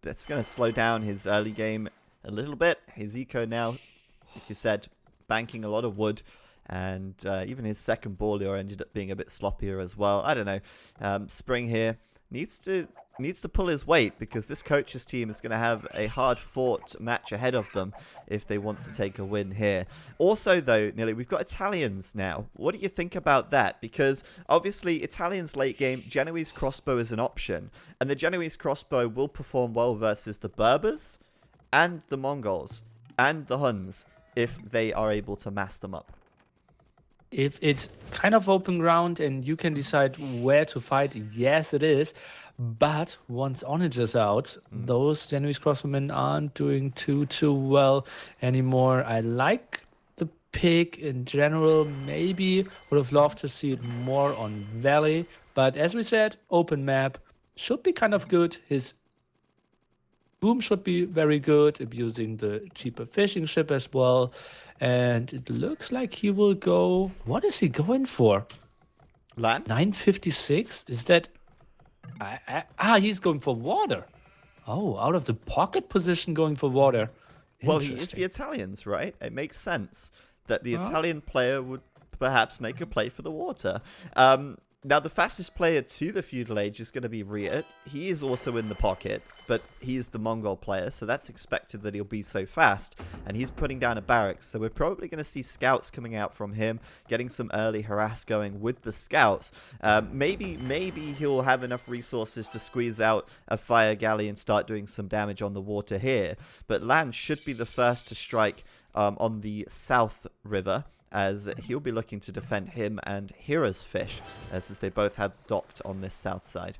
That's going to slow down his early game a little bit. His eco now, like you said, banking a lot of wood. And even his second ball lure ended up being a bit sloppier as well. I don't know. Spring here needs to pull his weight, because this Coaches team is going to have a hard-fought match ahead of them if they want to take a win here. Also, though, Nilly, we've got Italians now. What do you think about that? Because obviously, Italians late game, Genoese crossbow is an option, and the Genoese crossbow will perform well versus the Berbers and the Mongols and the Huns if they are able to mass them up. If it's kind of open ground and you can decide where to fight, yes, it is. But once Onage is out, those Genoese crossbowmen aren't doing too well anymore. I like the pick in general. Maybe would have loved to see it more on Valley. But as we said, open map should be kind of good. His boom should be very good, abusing the cheaper fishing ship as well. And it looks like he will go... What is he going for? Land? 956? Is that... he's going for water. Oh, out of the pocket position going for water. Well, he is the Interesting. Italians, right? It makes sense that the Huh? Italian player would perhaps make a play for the water. Now, the fastest player to the feudal age is going to be Riot. He is also in the pocket, but he is the Mongol player, so that's expected that he'll be so fast. And he's putting down a barracks, so we're probably going to see scouts coming out from him, getting some early harass going with the scouts. Maybe he'll have enough resources to squeeze out a fire galley and start doing some damage on the water here. But land should be the first to strike on the South River, as he'll be looking to defend him and Hira's fish, as they both have docked on this south side.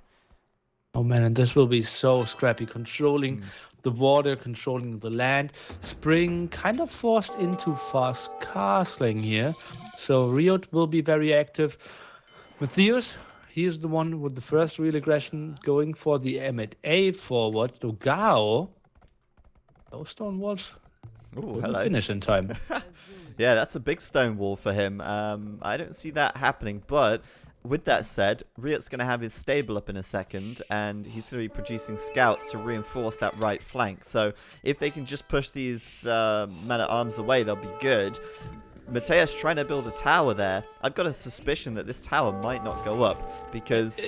Oh man, and this will be so scrappy. Controlling the water, controlling the land. Spring kind of forced into fast castling here. So Riot will be very active. Matthias, he is the one with the first real aggression going for the M&A forward. So Gao, those stone walls Ooh, didn't hello. finish in time. Yeah, that's a big stone wall for him. I don't see that happening, but with that said, Riot's going to have his stable up in a second, and he's going to be producing scouts to reinforce that right flank. So if they can just push these men-at-arms away, they'll be good. Mateus trying to build a tower there. I've got a suspicion that this tower might not go up, because...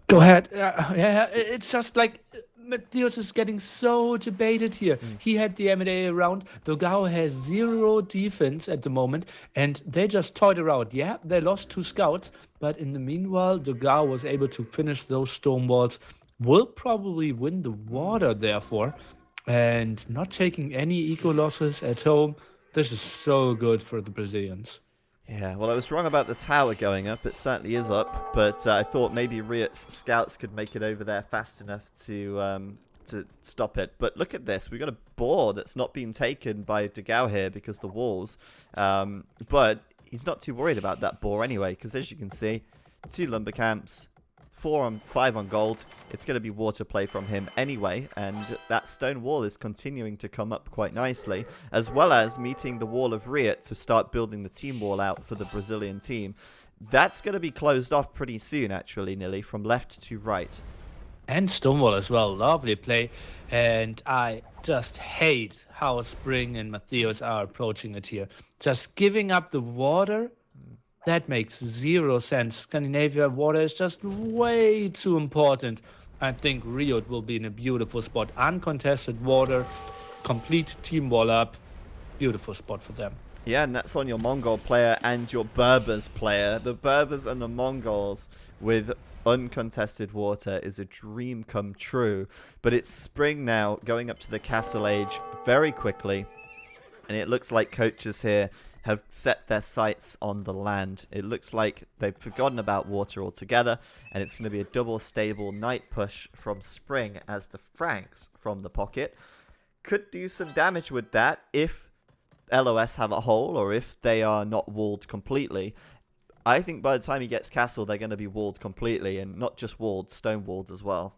Go ahead. Yeah, it's just like Matthias is getting so debated here. He had the M&A around. Dogao has zero defense at the moment, and they just toyed around. Yeah, they lost 2 scouts, but in the meanwhile, Dogao was able to finish those stone walls. Will probably win the water, therefore, and not taking any eco losses at home. This is so good for the Brazilians. Yeah, well, I was wrong about the tower going up. It certainly is up, but I thought maybe Riot's scouts could make it over there fast enough to stop it. But look at this. We've got a boar that's not being taken by Degao here because the walls. But he's not too worried about that boar anyway, because as you can see, 2 lumber camps, 5 on gold. It's going to be water play from him anyway, and that stone wall is continuing to come up quite nicely, as well as meeting the wall of Riot to start building the team wall out for the Brazilian team. That's going to be closed off pretty soon, actually, Nilly, from left to right. And Stonewall as well. Lovely play. And I just hate how Spring and Matthias are approaching it here. Just giving up the water, that makes 0 sense. Scandinavia water is just way too important. I think Rio will be in a beautiful spot. Uncontested water, complete team wall up. Beautiful spot for them. Yeah, and that's on your Mongol player and your Berbers player. The Berbers and the Mongols with uncontested water is a dream come true. But it's spring now, going up to the castle age very quickly. And it looks like coaches here have set their sights on the land. It looks like they've forgotten about water altogether, and it's going to be a double stable night push from spring as the Franks from the pocket could do some damage with that if LoS have a hole or if they are not walled completely. I think by the time he gets castle, they're going to be walled completely, and not just walled, stone walled as well.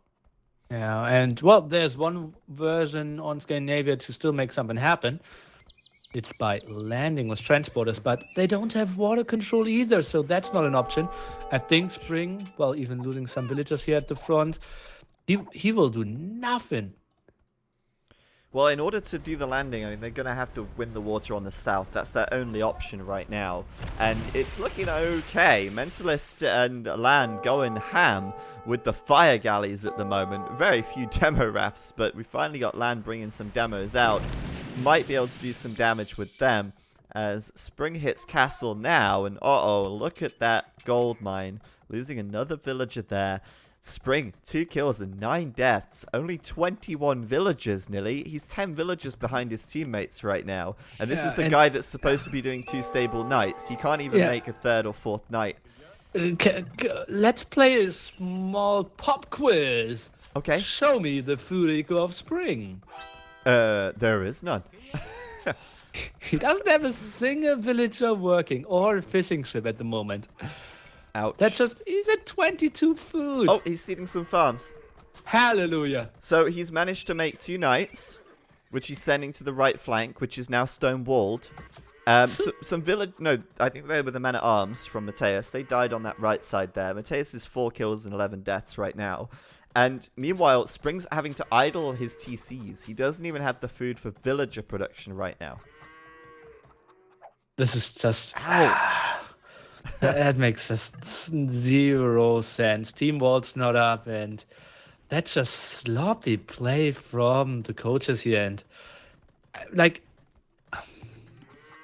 Yeah, and well, there's one version on Scandinavia to still make something happen. It's by landing with transporters, but they don't have water control either, so that's not an option. I think Spring, well, even losing some villagers here at the front, he will do nothing. Well, in order to do the landing, I mean, they're going to have to win the water on the south. That's their only option right now. And it's looking okay. Mentalist and Lan going ham with the fire galleys at the moment. Very few demo rafts, but we finally got Lan bringing some demos out. Might be able to do some damage with them as Spring hits castle now. And uh-oh, look at that gold mine. Losing another villager there. Spring, 2 kills and 9 deaths. Only 21 villagers, Nilly. He's 10 villagers behind his teammates right now. And this is the guy that's supposed to be doing 2 stable nights. He can't even make a 3rd or 4th night. Let's play a small pop quiz. Okay. Show me the food eco of Spring. There is none. He doesn't have a single villager working or a fishing ship at the moment. Ouch. That's just, he's at 22 food. Oh, he's seeding some farms. Hallelujah. So he's managed to make 2 knights, which he's sending to the right flank, which is now stone walled. Some village, no, I think they were the men-at-arms from Mateus. They died on that right side there. Mateus is 4 kills and 11 deaths right now. And meanwhile, Spring's having to idle his TCs. He doesn't even have the food for villager production right now. This is just... Ouch. That makes just zero sense. Team Wall's not up, and that's just sloppy play from the coaches here. And like,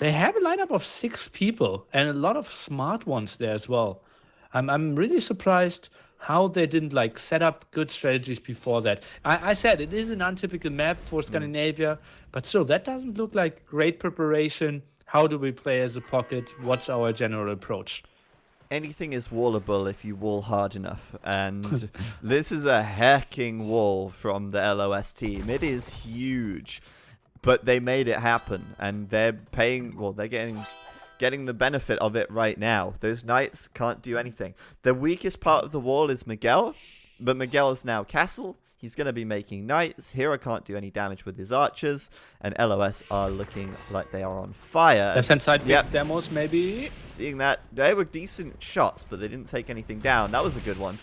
they have a lineup of 6 people and a lot of smart ones there as well. I'm really surprised how they didn't like set up good strategies before that. I said it is an untypical map for Scandinavia, but still, that doesn't look like great preparation. How do we play as a pocket? What's our general approach? Anything is wallable if you wall hard enough, and this is a hacking wall from the LoS team. It is huge, but they made it happen, and they're paying. Well, they're getting the benefit of it right now. Those knights can't do anything. The weakest part of the wall is Miguel, but Miguel is now castle. He's going to be making knights. Hero can't do any damage with his archers. And LoS are looking like they are on fire. Left-hand side, yep. Demos, maybe. Seeing that, they were decent shots, but they didn't take anything down. That was a good one.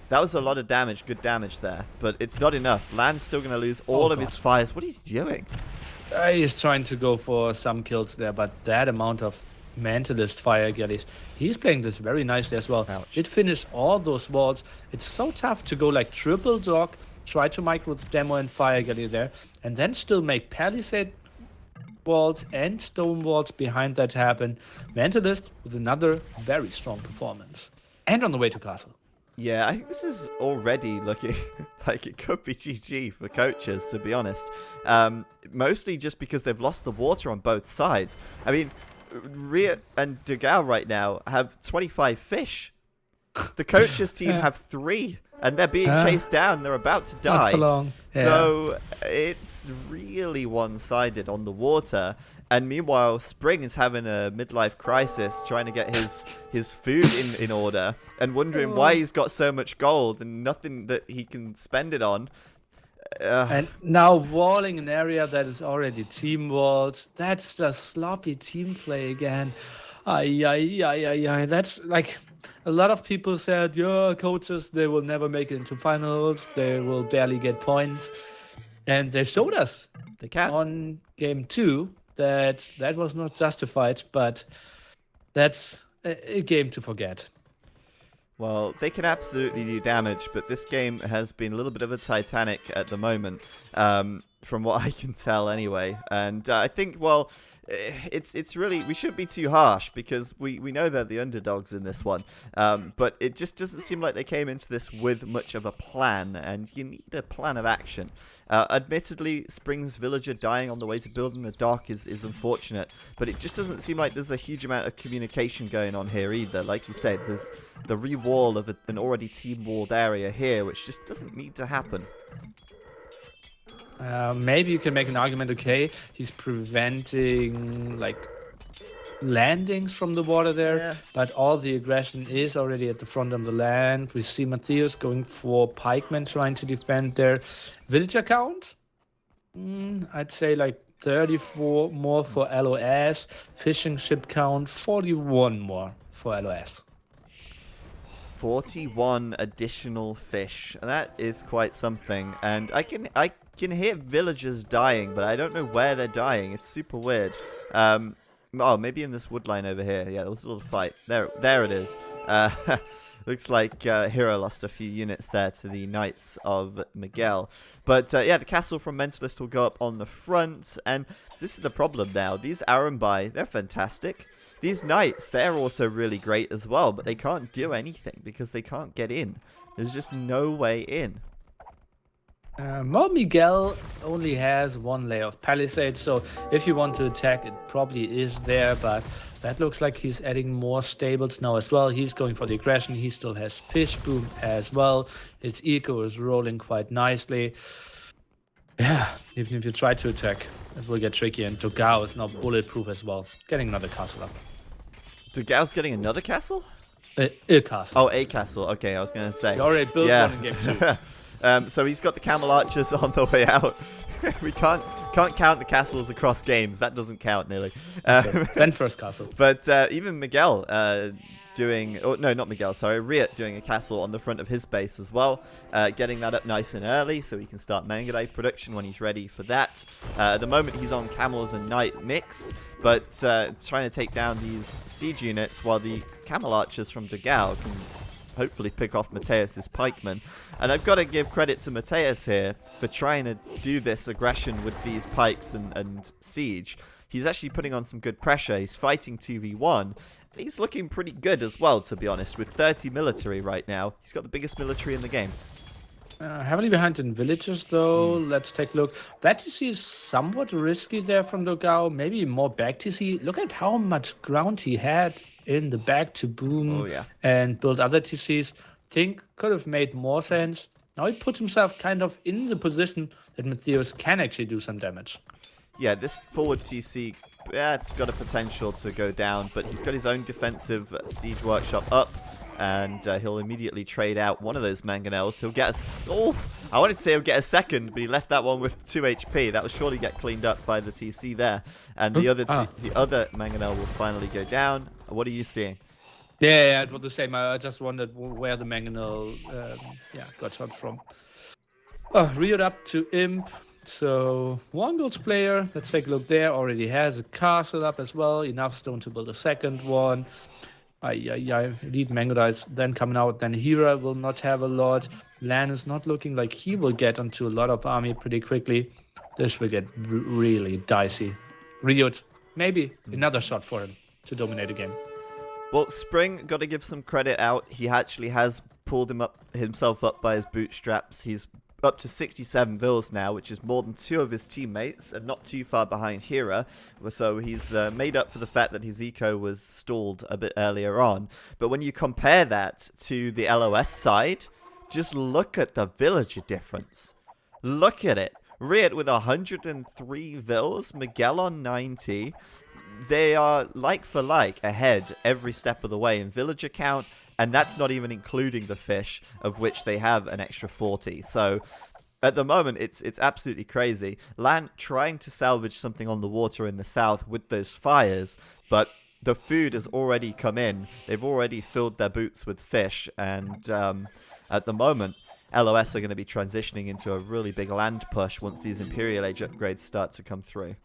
That was a lot of damage, good damage there. But it's not enough. Land's still going to lose all of his fires. What is he doing? He's trying to go for some kills there, but that amount of Mentalist fire galleys, he's playing this very nicely as well. Ouch. It finished all those walls. It's so tough to go like triple dog, try to micro the demo and fire galley there, and then still make palisade walls and stone walls behind that happen. Mentalist with another very strong performance. And on the way to castle. Yeah, I think this is already looking like it could be GG for coaches, to be honest. Mostly just because they've lost the water on both sides. I mean, Ria and Dugao right now have 25 fish. The coaches team have 3, and they're being chased down. They're about to die. Not for long. Yeah. So it's really one-sided on the water. And meanwhile, Spring is having a midlife crisis, trying to get his food in order, and wondering why he's got so much gold and nothing that he can spend it on. And now walling an area that is already team walled. That's just sloppy team play again. That's like a lot of people said, yeah, coaches, they will never make it into finals. They will barely get points. And they showed us They can. on game 2 that was not justified, but that's a game to forget. Well, they can absolutely do damage, but this game has been a little bit of a Titanic at the moment, from what I can tell anyway. And I think, well, it's really, we shouldn't be too harsh because we know they're the underdogs in this one. But it just doesn't seem like they came into this with much of a plan, and you need a plan of action. Admittedly, Spring's villager dying on the way to building the dock is unfortunate, but it just doesn't seem like there's a huge amount of communication going on here either. Like you said, there's the re-wall of an already team-walled area here, which just doesn't need to happen. Maybe you can make an argument, okay, he's preventing like landings from the water there, but all the aggression is already at the front of the land. We see Matthias going for pikemen trying to defend their villager count. I'd say like 34 more for LoS. Fishing ship count 41 more for LoS. 41 additional fish, and that is quite something. And I can hear villagers dying, but I don't know where they're dying. It's super weird. Oh, maybe in this wood line over here. Yeah, there was a little fight. There it is. Looks like Hero lost a few units there to the Knights of Miguel. But yeah, the castle from Mentalist will go up on the front, and this is the problem now. These Arumbai, they're fantastic. These Knights, they're also really great as well, but they can't do anything because they can't get in. There's just no way in. Well, Miguel only has 1 layer of palisade, so if you want to attack, it probably is there, but that looks like he's adding more stables now as well. He's going for the aggression. He still has Fish Boom as well. His eco is rolling quite nicely. Yeah, even if you try to attack, it will get tricky, and Dogao is now bulletproof as well. Getting another castle up. Dugao's getting another castle? A castle. Oh, a castle. Okay, I was going to say. He already built one in game 2. So he's got the camel archers on the way out. we can't Can't count the castles across games. That doesn't count nearly. Then first castle. But even Miguel doing... Oh, no, not Miguel, sorry. Riot doing a castle on the front of his base as well. Getting that up nice and early so he can start Mangudai production when he's ready for that. At the moment, he's on Camels and Knight mix, but trying to take down these siege units while the Camel Archers from Dogao can hopefully pick off Mateus's pikemen. And I've got to give credit to Mateus here for trying to do this aggression with these pikes and siege. He's actually putting on some good pressure. He's fighting 2v1. He's looking pretty good as well, to be honest, with 30 military right now. He's got the biggest military in the game. Heavily behind in villages, though. Let's take a look. That TC is somewhat risky there from Dogao. Maybe more back TC. Look at how much ground he had in the back to boom and build other TCs. Think could have made more sense. Now he puts himself kind of in the position that Matthews can actually do some damage. Yeah, this forward TC, it's got a potential to go down, but he's got his own defensive siege workshop up, and he'll immediately trade out one of those mangonels. He'll get I wanted to say he'll get a second, but he left that one with 2 HP. That will surely get cleaned up by the TC there. And the other mangonel will finally go down. What are you seeing? Yeah, it was the same. I just wondered where the mangonel got shot from. Reared up to Imp. So, one gold player, let's take a look there, already has a castle up as well, enough stone to build a second one. Elite Mangudai's then coming out, then Hera will not have a lot. Lan is not looking like he will get onto a lot of army pretty quickly. This will get really dicey. Riot, maybe another shot for him to dominate the game. Well, Spring, got to give some credit out. He actually has pulled himself up by his bootstraps. He's up to 67 vills now, which is more than 2 of his teammates, and not too far behind Hera. So he's made up for the fact that his eco was stalled a bit earlier on. But when you compare that to the LoS side, just look at the villager difference. Look at it. Riot with 103 vills, Miguel on 90. They are like for like ahead every step of the way in villager count. And that's not even including the fish, of which they have an extra 40. So, at the moment, it's absolutely crazy. Lan trying to salvage something on the water in the south with those fires, but the food has already come in. They've already filled their boots with fish, and at the moment, LoS are going to be transitioning into a really big land push once these Imperial Age upgrades start to come through.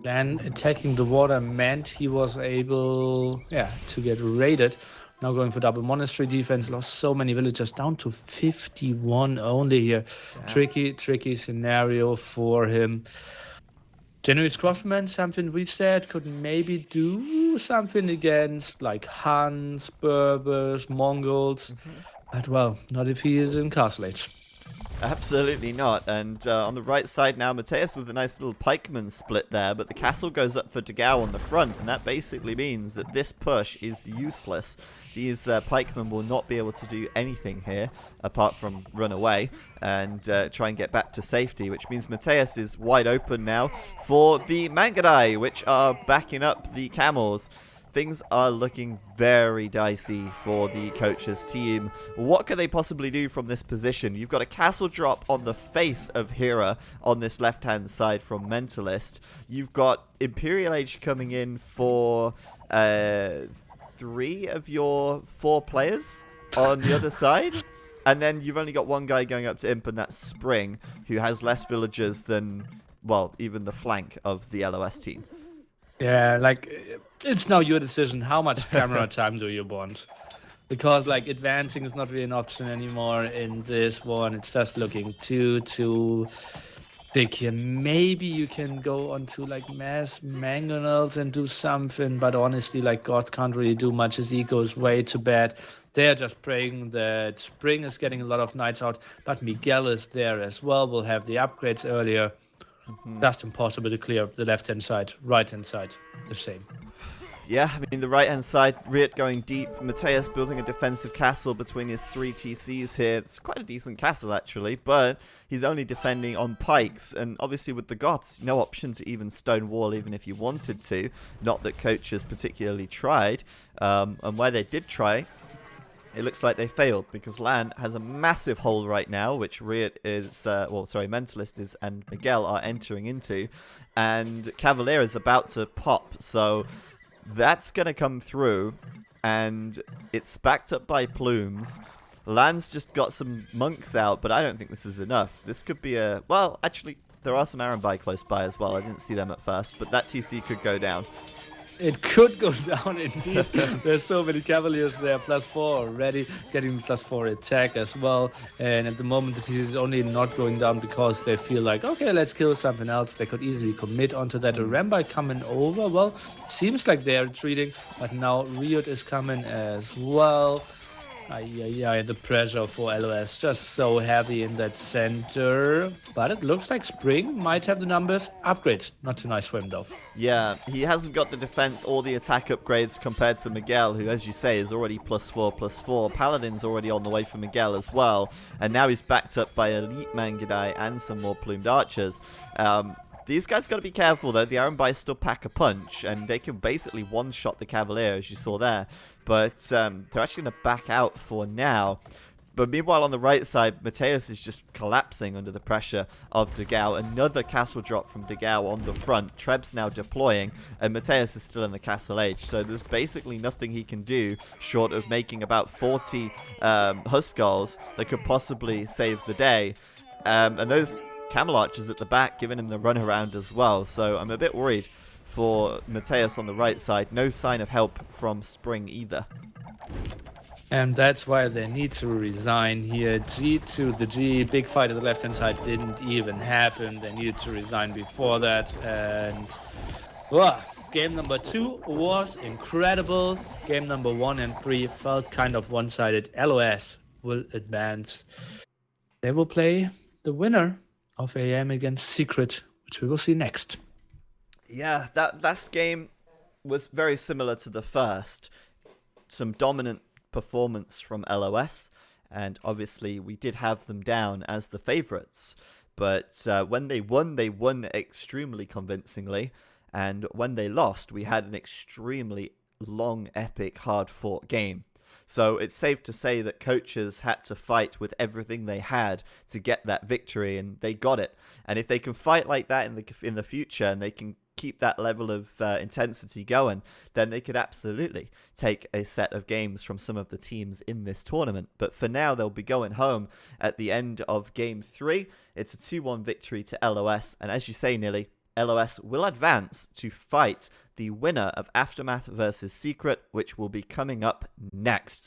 Lan attacking the water meant he was able, to get raided. Now going for double monastery defense, lost so many villagers, down to 51 only here. Yeah. Tricky scenario for him. Genoese Crossman, something we said, could maybe do something against like Huns, Berbers, Mongols. But well, not if he is in Castle Age. Absolutely not. And on the right side now, Mateus with a nice little pikeman split there, but the castle goes up for Dogao on the front, and that basically means that this push is useless. These pikemen will not be able to do anything here, apart from run away and try and get back to safety, which means Mateus is wide open now for the Mangudai, which are backing up the camels. Things are looking very dicey for the coach's team. What could they possibly do from this position? You've got a castle drop on the face of Hera on this left-hand side from Mentalist. You've got Imperial Age coming in for 3 of your 4 players on the other side. And then you've only got one guy going up to Imp, and that's Spring, who has less villagers than, well, even the flank of the LoS team. Yeah, like, it's now your decision. How much camera time do you want? Because, like, advancing is not really an option anymore in this one. It's just looking too thick here. Maybe you can go onto, like, mass mangonels and do something, but honestly, like, God can't really do much. His eco is way too bad. They're just praying that Spring is getting a lot of knights out, but Miguel is there as well. We'll have the upgrades earlier. That's impossible to clear up the left-hand side, right-hand side, the same. Yeah, I mean, the right-hand side, Riot going deep. Mateus building a defensive castle between his 3 TCs here. It's quite a decent castle, actually, but he's only defending on pikes. And obviously with the Goths, no option to even stone wall, even if you wanted to. Not that coaches particularly tried. And where they did try, it looks like they failed because Lan has a massive hole right now, which Riot is, Mentalist is, and Miguel are entering into, and Cavalier is about to pop. So that's gonna come through, and it's backed up by Plumes. Lan's just got some monks out, but I don't think this is enough. This could be a well, actually, there are some Arambai close by as well. I didn't see them at first, but that TC could go down. It could go down indeed. There's so many Cavaliers there, +4 already, getting +4 attack as well. And at the moment, the TC is only not going down because they feel like, okay, let's kill something else. They could easily commit onto that. A Rambai coming over. Well, seems like they're retreating, but now Riot is coming as well. The pressure for LoS just so heavy in that center. But it looks like Spring might have the numbers. Upgrade. Not too nice for him, though. Yeah, he hasn't got the defense or the attack upgrades compared to Miguel, who, as you say, is already +4/+4. Paladin's already on the way for Miguel as well. And now he's backed up by Elite Mangudai and some more plumed archers. These guys got to be careful, though. The Arambai still pack a punch, and they can basically one-shot the Cavalier, as you saw there. But they're actually going to back out for now. But meanwhile, on the right side, Mateus is just collapsing under the pressure of Degao. Another castle drop from Degao on the front. Treb's now deploying, and Mateus is still in the castle age. So there's basically nothing he can do short of making about 40 Huskarls that could possibly save the day. And those Camel Archers at the back giving him the runaround as well. So I'm a bit worried for Mateus on the right side. No sign of help from Spring either. And that's why they need to resign here. G to the G, big fight at the left-hand side didn't even happen. They needed to resign before that. And game number 2 was incredible. Game number 1 and 3 felt kind of one-sided. LoS will advance. They will play the winner of AM against Secret, which we will see next. Yeah, that last game was very similar to the first. Some dominant performance from LoS, and obviously we did have them down as the favorites. But when they won extremely convincingly, and when they lost, we had an extremely long, epic, hard-fought game. So it's safe to say that coaches had to fight with everything they had to get that victory, and they got it. And if they can fight like that in the future, and they can keep that level of intensity going, then they could absolutely take a set of games from some of the teams in this tournament. But for now, they'll be going home at the end of Game 3. It's a 2-1 victory to LoS, and as you say, Nilly, LoS will advance to fight the winner of Aftermath versus Secret, which will be coming up next.